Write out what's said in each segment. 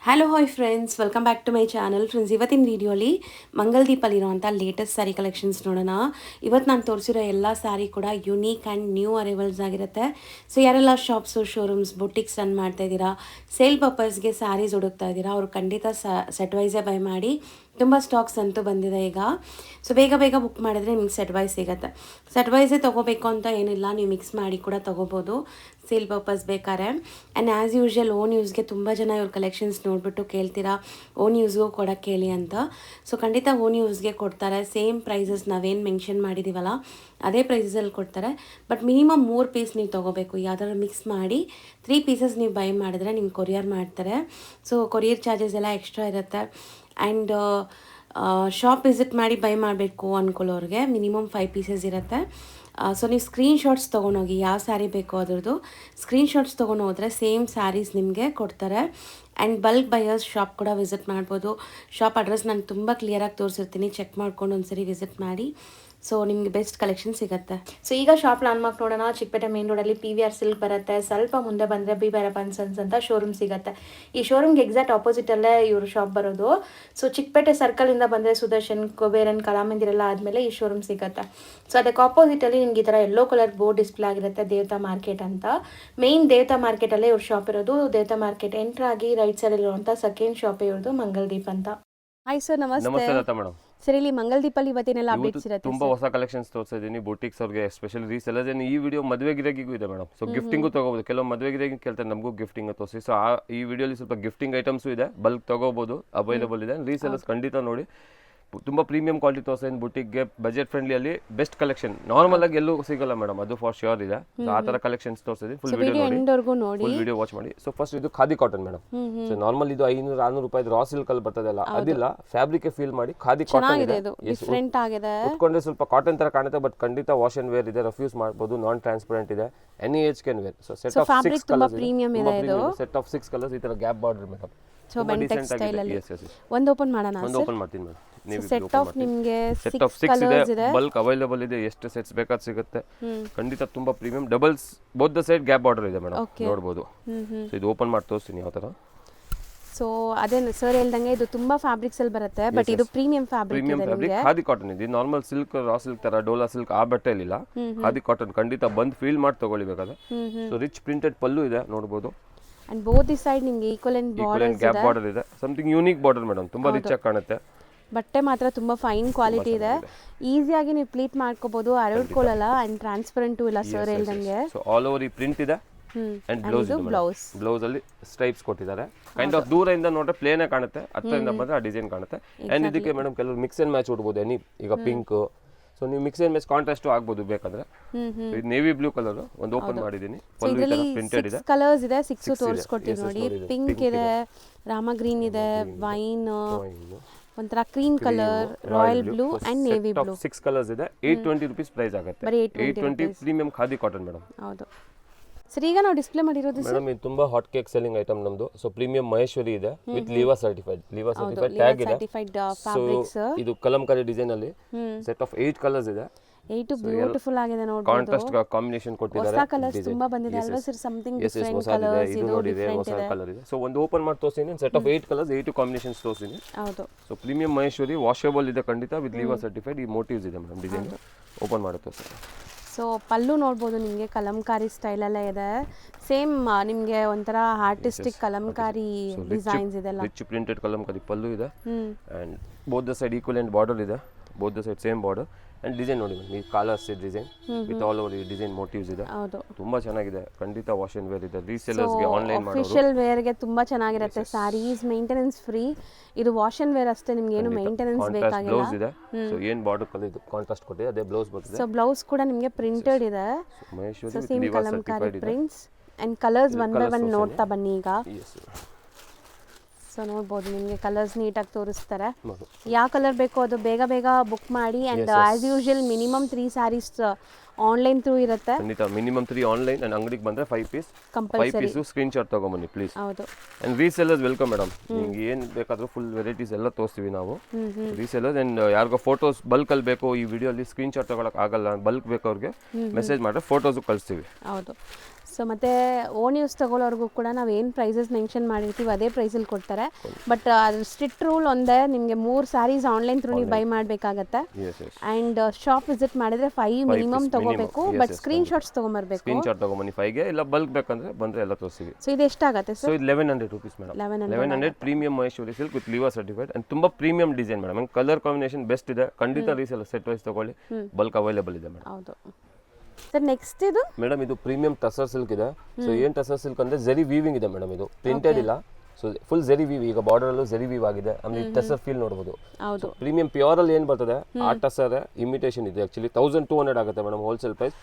Hello hi friends, welcome back to my channel. Friends, ಇವತ್ತಿನ ವಿಡಿಯೋಲಿ ಮಂಗಲ್ದೀಪಲ್ಲಿರುವಂಥ latest sari collections ನೋಡೋಣ. ಇವತ್ತು ನಾನು ತೋರಿಸಿರೋ ಎಲ್ಲ ಸ್ಯಾರಿ ಕೂಡ ಯುನೀಕ್ ಆ್ಯಂಡ್ ನ್ಯೂ ಅರೈವಲ್ಸ್ ಆಗಿರುತ್ತೆ. ಸೊ ಯಾರೆಲ್ಲ ಶಾಪ್ಸು, ಶೋರೂಮ್ಸ್, ಬುಟಿಕ್ಸ್ ರನ್ ಮಾಡ್ತಾ ಇದ್ದೀರಾ, ಸೇಲ್ ಪರ್ಪಸ್ಗೆ ಸ್ಯಾರೀಸ್ ಹುಡುಕ್ತಾ ಇದ್ದೀರಾ, ಅವರು ಖಂಡಿತ ಸೆಟ್ ವೈಸೇ ಬೈ ಮಾಡಿ. ತುಂಬ ಸ್ಟಾಕ್ಸ್ ಅಂತೂ ಬಂದಿದೆ ಈಗ. ಸೊ ಬೇಗ ಬೇಗ ಬುಕ್ ಮಾಡಿದ್ರೆ ನಿಮ್ಗೆ ಸೆಟ್ ವೈಸ್ ಸಿಗುತ್ತೆ. ಸೆಟ್ ವೈಸೇ ತೊಗೋಬೇಕು ಅಂತ ಏನಿಲ್ಲ, ನೀವು ಮಿಕ್ಸ್ ಮಾಡಿ ಕೂಡ ತೊಗೋಬೋದು ಸೇಲ್ ಪರ್ಪಸ್ ಬೇಕಾದ್ರೆ. ಆ್ಯಂಡ್ ಆ್ಯಸ್ ಯೂಶ್ವಲ್ ಓನ್ ಯೂಸ್ಗೆ ತುಂಬ ಜನ ಇವ್ರ ಕಲೆಕ್ಷನ್ಸ್ ನೋಡಿಬಿಟ್ಟು ಕೇಳ್ತೀರಾ ಓನ್ ಯೂಸ್ಗೂ ಕೊಡೋಕ್ಕೆ ಹೇಳಿ ಅಂತ. ಸೊ ಖಂಡಿತ ಓನ್ ಯೂಸ್ಗೆ ಕೊಡ್ತಾರೆ. ಸೇಮ್ ಪ್ರೈಸಸ್ ನಾವೇನು ಮೆನ್ಷನ್ ಮಾಡಿದ್ದೀವಲ್ಲ ಅದೇ ಪ್ರೈಸಲ್ಲಿ ಕೊಡ್ತಾರೆ. ಬಟ್ ಮಿನಿಮಮ್ 3 ಪೀಸ್ ನೀವು ತೊಗೋಬೇಕು. ಯಾವ್ದಾದ್ರು ಮಿಕ್ಸ್ ಮಾಡಿ 3 ಪೀಸಸ್ ನೀವು ಬೈ ಮಾಡಿದ್ರೆ ನಿಮ್ಗೆ ಕೊರಿಯರ್ ಮಾಡ್ತಾರೆ. ಸೊ ಕೊರಿಯರ್ ಚಾರ್ಜಸ್ ಎಲ್ಲ ಎಕ್ಸ್ಟ್ರಾ ಇರುತ್ತೆ. ಆ್ಯಂಡ್ ಶಾಪ್ ವಿಸಿಟ್ ಮಾಡಿ ಬೈ ಮಾಡಬೇಕು ಅಂದ್ಕೊಳ್ಳೋರಿಗೆ ಮಿನಿಮಮ್ 5 ಪೀಸಸ್ ಇರುತ್ತೆ. ಸೊ ನೀವು ಸ್ಕ್ರೀನ್ಶಾಟ್ಸ್ ತೊಗೊಂಡೋಗಿ ಯಾವ ಸ್ಯಾರಿ ಬೇಕೋ ಅದ್ರದ್ದು ಸ್ಕ್ರೀನ್ಶಾಟ್ಸ್ ತೊಗೊಂಡು ಹೋದರೆ ಸೇಮ್ ಸ್ಯಾರೀಸ್ ನಿಮಗೆ ಕೊಡ್ತಾರೆ. ಆ್ಯಂಡ್ ಬಲ್ಕ್ ಬೈಯರ್ಸ್ ಶಾಪ್ ಕೂಡ ವಿಸಿಟ್ ಮಾಡ್ಬೋದು. ಶಾಪ್ ಅಡ್ರೆಸ್ ನಾನು ತುಂಬ ಕ್ಲಿಯರಾಗಿ ತೋರಿಸಿರ್ತೀನಿ, ಚೆಕ್ ಮಾಡ್ಕೊಂಡು ಒಂದ್ಸರಿ ವಿಸಿಟ್ ಮಾಡಿ. ಸೊ ನಿಮಗೆ ಬೆಸ್ಟ್ ಕಲೆಕ್ಷನ್ ಸಿಗುತ್ತೆ. ಸೊ ಈಗ ಶಾಪ್ ಲ್ಯಾಂಡ್ಮಾರ್ಕ್ ನೋಡೋಣ. ಚಿಕ್ಕಪೇಟೆ ಮೇನ್ ರೋಡಲ್ಲಿ PVR ಸಿಲ್ಕ್ ಬರುತ್ತೆ. ಸ್ವಲ್ಪ ಮುಂದೆ ಬಂದರೆ ಬಿ ಭೈರಪ್ಪನ್ ಸನ್ಸ್ ಅಂತ ಶೋರೂಮ್ ಸಿಗುತ್ತೆ. ಈ ಶೋರೂಮ್ಗೆ ಎಕ್ಸಾಕ್ಟ್ ಆಪೋಸಿಟಲ್ಲೇ ಇವರು ಶಾಪ್ ಬರೋದು. ಸೊ ಚಿಕ್ಕಪೇಟೆ ಸರ್ಕಲಿಂದ ಬಂದರೆ ಸುದರ್ಶನ್, ಕುಬೇರನ್, ಕಲಾಮಂದಿರೆಲ್ಲ ಆದಮೇಲೆ ಈ ಶೋರೂಮ್ ಸಿಗುತ್ತೆ. ಸೊ ಅದಕ್ಕೆ ಆಪೋಸಿಟಲ್ಲಿ ನಿಮ್ಗೆ ಈ ಥರ ಯೆಲ್ಲೋ ಕಲರ್ ಬೋರ್ಡ್ ಡಿಸ್ಪ್ಲೇ ಆಗಿರುತ್ತೆ, ದೇವತಾ ಮಾರ್ಕೆಟ್ ಅಂತ. ಮೇನ್ ದೇವತಾ ಮಾರ್ಕೆಟಲ್ಲೇ ಇವ್ರ ಶಾಪ್ ಇರೋದು. ದೇವತಾ ಮಾರ್ಕೆಟ್ ಎಂಟ್ರ್ ಆಗಿ ರೈಟ್ ಸೈಡಲ್ಲಿರುವಂಥ ಸೆಕೆಂಡ್ ಶಾಪ್ ಇವ್ರದ್ದು ಮಂಗಲ್ದೀಪ್ ಅಂತ. ಹಾಯ್ ಸರ್, ನಮಸ್ತೆ. ಮೇಡಮ್, ಸರ್ ಇಲ್ಲಿ ಮಂಗಲ್ದೀಪಲ್ಲಿ ಇವತ್ತಿನೆಲ್ಲ ಅಪ್ಡೇಟ್ಸ್ ಇರುತ್ತೆ. ತುಂಬಾ ಹೊಸ ಕಲೆಕ್ಷನ್ಸ್ ತೋರಿಸ್ತಾ ಇದ್ದೀನಿ ಬುಟಿಕ್ಸ್ ಅವ್ರಿಗೆ, ಎಸ್ಪೆಷಲಿ ರೀಸೆಲ್ಲರ್ಸ್. ಈ ವಿಡಿಯೋ ಮದುವೆ ಗಿರಾಗಿಗೂ ಇದೆ ಮೇಡಮ್. ಸೊ ಗಿಫ್ಟಿಂಗು ತಗೋಬಹುದು. ಕೆಲವು ಮದುವೆ ಗಿರಾಗಿ ಕೇಳ್ತಾರೆ ನಮಗೂ ಗಿಫ್ಟಿಂಗ್ ತೋರಿಸಿ. ಸೊ ಈ ವಿಡಿಯೋಲಿ ಸ್ವಲ್ಪ ಗಿಫ್ಟಿಂಗ್ ಐಟಮ್ಸ್ ಇದೆ, ಬಲ್ಕ್ ತಗೋಬಹುದು, ಅವೈಲೇಬಲ್ ಇದೆ. ರೀಸೆಲ್ಲರ್ಸ್ ಖಂಡಿತ ನೋಡಿ. ತುಂಬಾ ಪ್ರೀಮಿಯಂ ಕ್ವಾಲಿಟಿ ತೋರಿಸ್ತಾ ಇದ್ದೀನಿ. ಬುಟಿಕ್ಗೆ ಬಜೆಟ್ ಫ್ರೆಂಡ್ಲಿ ಅಲ್ಲಿ ಬೆಸ್ಟ್ ಕಲೆಕ್ಷನ್. ನಾರ್ಮಲ್ ಆಗಿ ಎಲ್ಲೂ ಸಿಗಲ್ಲ ಮೇಡಮ್, ಅದು ಫಾರ್ ಶ್ಯೂರ್ ಇದೆ. ಆ ತರ ಕಲೆಕ್ಷನ್ಸ್ ತೋರಿಸ್ತಾ ಫುಲ್ ವಿಡಿಯೋ ನೋಡಿ, ಫುಲ್ ವಿಡಿಯೋ ವಾಚ್ ಮಾಡಿ. ಸೊ ಫಸ್ಟ್ ಇದು khadi cotton madam. So normal ಇದು 500-600 ರೂಪಾಯಿ ರಾ ಸಿಲ್ಕ್ ಅಲ್ಲಿ ಬರ್ತದಲ್ಲ, ಅದಿಲ್ಲ, ಫ್ಯಾಬ್ರಿಕ್ ಫೀಲ್ ಮಾಡಿ ಖಾದಿ ಕಾಟನ್ ಇದೆ. ಡಿಫರೆಂಟ್ ಆಗಿದೆ. ಉಟ್ಕೊಂಡ್ರೆ ಸ್ವಲ್ಪ ಕಾಟನ್ ತರ ಕಾಣುತ್ತೆ, ಬಟ್ ಖಂಡಿತ ವಾಶ್ ಅಂಡ್ ವೇರ್ ಇದೆ, ರಫ್ಯೂಸ್ ಮಾಡಬಹುದು, ನಾನ್ ಟ್ರಾನ್ಸ್ಪರೆಂಟ್ ಇದೆ, any age can wear. So set of 6 colours ಇದೆ. ಸೆಟ್ ಆಫ್ 6 ಕಲರ್ಸ್, ಈ ತರ gap border madam. So Bentex style ಅಲ್ಲಿ ಒಂದು ಓಪನ್ ಮಾಡೋಣ. ಒಂದು ಓಪನ್ ಮಾಡ್ತೀನಿ ಮೇಡಮ್. ಸೆಟ್ ಆಫ್ ನಿಮಗೆ ಸೆಟ್ ಆಫ್ 6 ಇದೆ, ಬಲ್ಕ್ ಅವೈಲೇಬಲ್ ಇದೆ, ಎಷ್ಟು ಸೆಟ್ಸ್ ಬೇಕಾದ್ ಸಿಗುತ್ತೆ. ಖಂಡಿತ ತುಂಬಾ premium. Doubles both the side gap border ಇದೆ ಮೇಡಮ್, ನೋಡಬಹುದು. ಸೊ ಇದು ಓಪನ್ ಮಾಡಿ ತೋರಿಸ್ತೀನಿ ಯಾವ ತರ. ಸೊ ಅದೇ ಸರ್ ಹೇಳ್ದಂಗೆ ಇದು ತುಂಬಾ ಫ್ಯಾಬ್ರಿಕ್ಸ್ ಅಲ್ಲಿ ಬರುತ್ತೆ, ಬಟ್ ಇದು ಪ್ರೀಮಿಯಂ ಫ್ಯಾಬ್ರಿಕ್ ಇದೆ. ಖಾದಿ ಕಾಟನ್ ಇದೆ. ನಾರ್ಮಲ್ ಸಿಲ್ಕ್, ರಾ ಸಿಲ್ಕ್ ತರ, ಡೋಲಾ ಸಿಲ್ಕ್ ಆ ಬಟ್ಟೆ ಇಲ್ಲ, ಖಾದಿ ಕಾಟನ್. ಖಂಡಿತ ಬಂದು ಫೀಲ್ ಮಾಡಿ ತಗೊಳ್ಳಿ ಬೇಕಾದ್ರೆ. ಸೊ ರಿಚ್ ಪ್ರಿಂಟೆಡ್ ಪಲ್ಲು ಇದೆ, ನೋಡಬಹುದು. ಅಂಡ್ ಬೋತ್ ದಿ ಸೈಡ್ ನಿಮಗೆ ಈಕ್ವಲೆಂಟ್ ಬಾರ್ಡರ್ ಗ್ಯಾಪ್ ಬಾರ್ಡರ್ ಇದೆ. ಸಮಥಿಂಗ್ ಯೂನಿಕ್ ಬಾರ್ಡರ್ ಮೇಡಮ್, ತುಂಬಾ ರಿಚ್ ಆಗಿ ಕಾಣುತ್ತೆ. ಬಟ್ಟೆ ಮಾತ್ರ ತುಂಬಾ ಫೈನ್ ಕ್ವಾಲಿಟಿ ಇದೆ. ಈಸಿಯಾಗಿ ನೀವು ಪ್ಲೀಟ್ ಮಾಡ್ಕೋಬಹುದು, ಅರಳ್ಕೊಳ್ಳಲ್ಲ. ಅಂಡ್ ಟ್ರಾನ್ಸ್ಪರೆಂಟ್ ಇಲ್ಲ ಸರ್ ಹೇಳ್ದಂಗೆ. ಸೊ ಆಲ್ ಓವರ್ ಈ ಪ್ರಿಂಟ್ ಇದೆ. ಅಂಡ್ ಬ್ಲೌಸ್ ಅಲ್ಲಿ ಸ್ಟ್ರೈಪ್ಸ್ ಕೊಟ್ಟಿದ್ದಾರೆ. ಕೈಂಡ್ ಆಫ್ ದೂರದಿಂದ ನೋಡ್ರೆ ಪ್ಲೇನ್ ಕಾಣುತ್ತೆ, ಹತ್ತಿರದಿಂದ ಬಂದ್ರೆ ಆ ಡಿಸೈನ್ ಕಾಣುತ್ತೆ. ಅಂಡ್ ಇದಕ್ಕೆ ಮೇಡಮ್ ಕೆಲವರು ಮಿಕ್ಸ್ ಅಂಡ್ ಮ್ಯಾಚ್ ಹೊಡ್ಬೋದು. ಈಗ ಪಿಂಕ್, ಸೊ ನೀವು ಮಿಕ್ಸ್ ಅಂಡ್ ಮ್ಯಾಚ್ ಕಾಂಟ್ರಾಸ್ಟ್ ಆಗ್ಬೋದು ಬೇಕಾದ್ರೆ. ಇದು ನೇವಿ ಬ್ಲೂ ಕಲರ್ ಒಂದು ಓಪನ್ ಮಾಡಿದೀನಿ. ಪ್ರಿಂಟೆಡ್ ಇದೆ, ಕಲರ್ಸ್ ಇದೆ. 6 ತೋರಿಸ್ಕೊಡ್ತೀವಿ ನೋಡಿ. ಪಿಂಕ್ ಇದೆ, ರಾಮ ಗ್ರೀನ್ ಇದೆ, ವೈನ್, ಒಂಥರ cream colour, royal blue and navy blue. 6 colours ಇದೆ. 820 ರೂಪೀಸ್ ಪ್ರೈಸ್ ಆಗುತ್ತೆ. 820 ಪ್ರೀಮಿಯಂ ಖಾದಿ ಕಾಟನ್ ಮೇಡಮ್. ಹೌದು ಸರ್. ಈಗ ನಾವು ಡಿಸ್ಪ್ಲೇ ಮಾಡಿರೋದು ಮೇಡಮ್, ಇದು ತುಂಬಾ ಹಾಟ್ ಕೇಕ್ ಸೆಲ್ಲಿಂಗ್ ಐಟಮ್ ನಮ್ದು. ಸೊ ಪ್ರೀಮಿಯಂ ಮಹೇಶ್ವರಿ ಇದೆ ವಿತ್ ಲೀವಾ ಸರ್ಟಿಫೈಡ್ ಟ್ಯಾಗ್ ಇದೆ. ಸೊ ಇದು ಕಲಂಕಾರಿ ಡಿಸೈನ್ ಅಲ್ಲಿ ಸೆಟ್ ಆಫ್ 8 ಕಲರ್ಸ್ ಇದೆ. 8 ಬ್ಯೂಟಿಫುಲ್ ಆಗಿದೆ ನೋಡಿ. ಕಾಂಟ್ರಾಸ್ಟ್ ಕಾಂಬಿನೇಷನ್ ಕೊಟ್ಟಿದ್ದಾರೆ. ಹೊಸ ಕಲರ್ಸ್ ತುಂಬಾ ಬಂದಿದೆ ಅಲ್ವಾ ಸರ್? Something different colours. ಇದು ನೋಡಿ, ಹೊಸ ಕಲರ್ ಇದೆ. ಸೊ ಒಂದು ಓಪನ್ ಮಾಡಿ ತೋರಿಸ್ತೀನಿ. ಸೆಟ್ ಆಫ್ 8 ಕಲರ್ಸ್, 8 ಕಾಂಬಿನೇಷನ್ಸ್ ತೋರಿಸ್ತೀನಿ. ಹೌದು. ಸೊ ಪ್ರೀಮಿಯಂ ಮಹೇಶ್ವರಿ ವಾಷೇಬಲ್ ಇದೆ ಖಂಡಿತ, ವಿತ್ ಲೀವಾ ಸರ್ಟಿಫೈಡ್. ಈ ಮೋಟಿವ್ಸ್ ಇದೆ ಮೇಡಮ್, ಡಿಸೈನ್ ಓಪನ್ ಮಾಡಿ ತೋರಿಸ್ತೀನಿ. ಸೊ ಪಲ್ಲು ನೋಡ್ಬೋದು ನಿಮಗೆ, ಕಲಂಕಾರಿ ಸ್ಟೈಲಲ್ಲೇ ಇದೆ. ಸೇಮ್ ನಿಮಗೆ ಒಂಥರ ಆರ್ಟಿಸ್ಟಿಕ್ ಕಲಂಕಾರಿ ಡಿಸೈನ್ಸ್ ಇದೆ. ರಿಚ್ ಪ್ರಿಂಟೆಡ್ ಕಲಂಕಾರಿ ಪಲ್ಲು ಇದೆ. And both the side equivalent border ಇದೆ. Both the side same border. And design ನೋಡಿ ಮೇಡಮ್, ಈ collars design with all over design motifs ಇದೆ. ತುಂಬಾ ಚೆನ್ನಾಗಿದೆ. ಖಂಡಿತ ವಾಶ್ ಅಂಡ್ ವೇರ್ ಇದೆ. ರೀಸೆಲ್ಲರ್ಸ್ ಗೆ ಆನ್ಲೈನ್ ಮಾಡೋರು ಅಫಿಷಿಯಲ್ ವೇರ್ ಗೆ ತುಂಬಾ ಚೆನ್ನಾಗಿರುತ್ತೆ. Sarees maintenance free. ಇದು ವಾಶ್ ಅಂಡ್ ವೇರ್ ಅಷ್ಟೇ, ನಿಮಗೆ ಏನು ಮೇಂಟೆನೆನ್ಸ್ ಬೇಕಾಗಿಲ್ಲ. ಬ್ಲೌಸ್ ಇದೆ. ಸೊ ಏನು ಬಾರ್ಡರ್ ಕಲರ್ ಇದು ಕಾಂಟ್ರಾಸ್ಟ್ ಕೊಟ್ಟಿದೆ, ಅದೇ ಬ್ಲೌಸ್ ಬರ್ತದೆ. ಸೊ ಬ್ಲೌಸ್ ಕೂಡ ನಿಮಗೆ ಪ್ರಿಂಟೆಡ್ ಇದೆ. Maheshwari same Kalamkari prints and colours one by one ನೋಡ್ತಾ ಬನ್ನಿ ಈಗ. ಸೊ ನೋಡ್ಬೋದು, ನಿಮಗೆ ಕಲರ್ಸ್ ನೀಟಾಗಿ ತೋರಿಸ್ತಾರೆ. ಯಾವ ಕಲರ್ ಬೇಕೋ ಅದು ಬೇಗ ಬೇಗ ಬುಕ್ ಮಾಡಿ. And as usual minimum 3 saris online through ಇರುತ್ತೆ. ಖಂಡಿತ ಮಿನಿಮಮ್ 3 ಆನ್ಲೈನ್. ಅಂಡ್ ಅಂಗಡಿಗೆ ಬಂದ್ರೆ 5 ಪೀಸ್ ಸ್ಕ್ರೀನ್ ಶಾಟ್ ತಗೊಂಬನ್ನಿ ಪ್ಲೀಸ್. ಹೌದು. And resellers welcome madam. ನಿಮ್ಗೆ ಏನ್ ಬೇಕಾದ್ರೂ ಫುಲ್ ವೆರೈಟೀಸ್ ಎಲ್ಲ ತೋರಿಸ್ತೀವಿ ನಾವು. ರೀಸೆಲ್ಲರ್ಸ್ ಅಂಡ್ ಯಾರಿಗೋ ಫೋಟೋಸ್ ಬಲ್ಕ್ ಅಲ್ಲಿ ಬೇಕು, ಈ ವಿಡಿಯೋ ಅಲ್ಲಿ ಸ್ಕ್ರೀನ್ ಶಾಟ್ ತಗೊಳಕ್ ಆಗಲ್ಲ, ಬಲ್ಕ್ ಬೇಕು ಅವ್ರಿಗೆ ಮೆಸೇಜ್ ಮಾಡಿದ್ರೆ ಫೋಟೋಸ್ ಕಳಿಸ್ತೀವಿ. ಹೌದು. ಸೊ ಮತ್ತು ಓನ್ ಯೂಸ್ ತೊಗೊಳ್ಳೋರ್ಗೂ ಕೂಡ ನಾವು ಏನು ಪ್ರೈಸಸ್ ಮೆನ್ಷನ್ ಮಾಡಿರ್ತೀವಿ ಅದೇ ಪ್ರೈಸಲ್ಲಿ ಕೊಡ್ತಾರೆ. ಬಟ್ ಅದ್ರ ಸ್ಟ್ರಿಕ್ಟ್ ರೂಲ್ ಒಂದೇ, ನಿಮಗೆ 3 ಸ್ಯಾರೀಸ್ ಆನ್ಲೈನ್ ಥ್ರೂ ನೀವು ಬೈ ಮಾಡಬೇಕಾಗತ್ತೆ. ಆ್ಯಂಡ್ ಶಾಪ್ ವಿಸಿಟ್ ಮಾಡಿದ್ರೆ 5 ಮಿನಿಮಮ್ ತೊಗೋಬೇಕು. ಬಟ್ ಸ್ಕ್ರೀನ್ಶಾಟ್ಸ್ ತೊಗೊಂಬರ್ಬೇಕು. ಸ್ಕ್ರೀನ್ಶಾಟ್ ತೊಗೊಂಬನ್ನಿ 5ಗೆ, ಇಲ್ಲ ಬಲ್ಕ್ ಬೇಕಂದ್ರೆ ಬಂದರೆ ಎಲ್ಲ ತೋರಿಸ್ತೀವಿ. ಸೊ ಇದು ಎಷ್ಟಾಗುತ್ತೆ ಸರ್? ಸೊ ಇದು 1100 rupees madam. 1100 premium Maheshwari silk with liver certified and ತುಂಬ premium design madam. Colour combination best ಇದೆ. ಖಂಡಿತ ರೀಸೆಲ್ಲ ಸೆಟ್ ವೈಸ್ ತೊಗೊಳ್ಳಿ, ಬಲ್ಕ್ ಅವೈಲೇಬಲ್ ಇದೆ ಮೇಡಮ್. ಹೌದು ಸರ್. ನೆಕ್ಸ್ಟ್ ಇದು ಮೇಡಮ್ ಇದು ಪ್ರೀಮಿಯಂ ಟಸರ್ ಸಿಲ್ಕ್ ಇದೆ. ಸೊ ಏನು ಟಸರ್ ಸಿಲ್ಕ್ ಅಂದ್ರೆ ಜರಿ ವೀವಿಂಗ್ ಇದೆ ಮೇಡಮ್. ಇದು ಪ್ರಿಂಟೆಡ್ ಇಲ್ಲ, ಸೊ ಫುಲ್ ಜರಿ ವೀವ್. ಈಗ ಬಾರ್ಡರ್ ಅಲ್ಲೂ ಜರಿ ವೀವ್ ಆಗಿದೆ. ಆಮೇಲೆ ಟಸರ್ ಫೀಲ್ ನೋಡಬಹುದು. ಪ್ರೀಮಿಯಂ ಪ್ಯೂರ್ ಅಲ್ಲಿ ಏನ್ ಬರ್ತದೆ ಆ ಟಸರ್ ಇಮಿಟೇಷನ್ ಇದೆ. ಆಕ್ಚುಲಿ 1200 ಆಗುತ್ತೆ ಮೇಡಮ್ ಹೋಲ್ಸೇಲ್ ಪ್ರೈಸ್.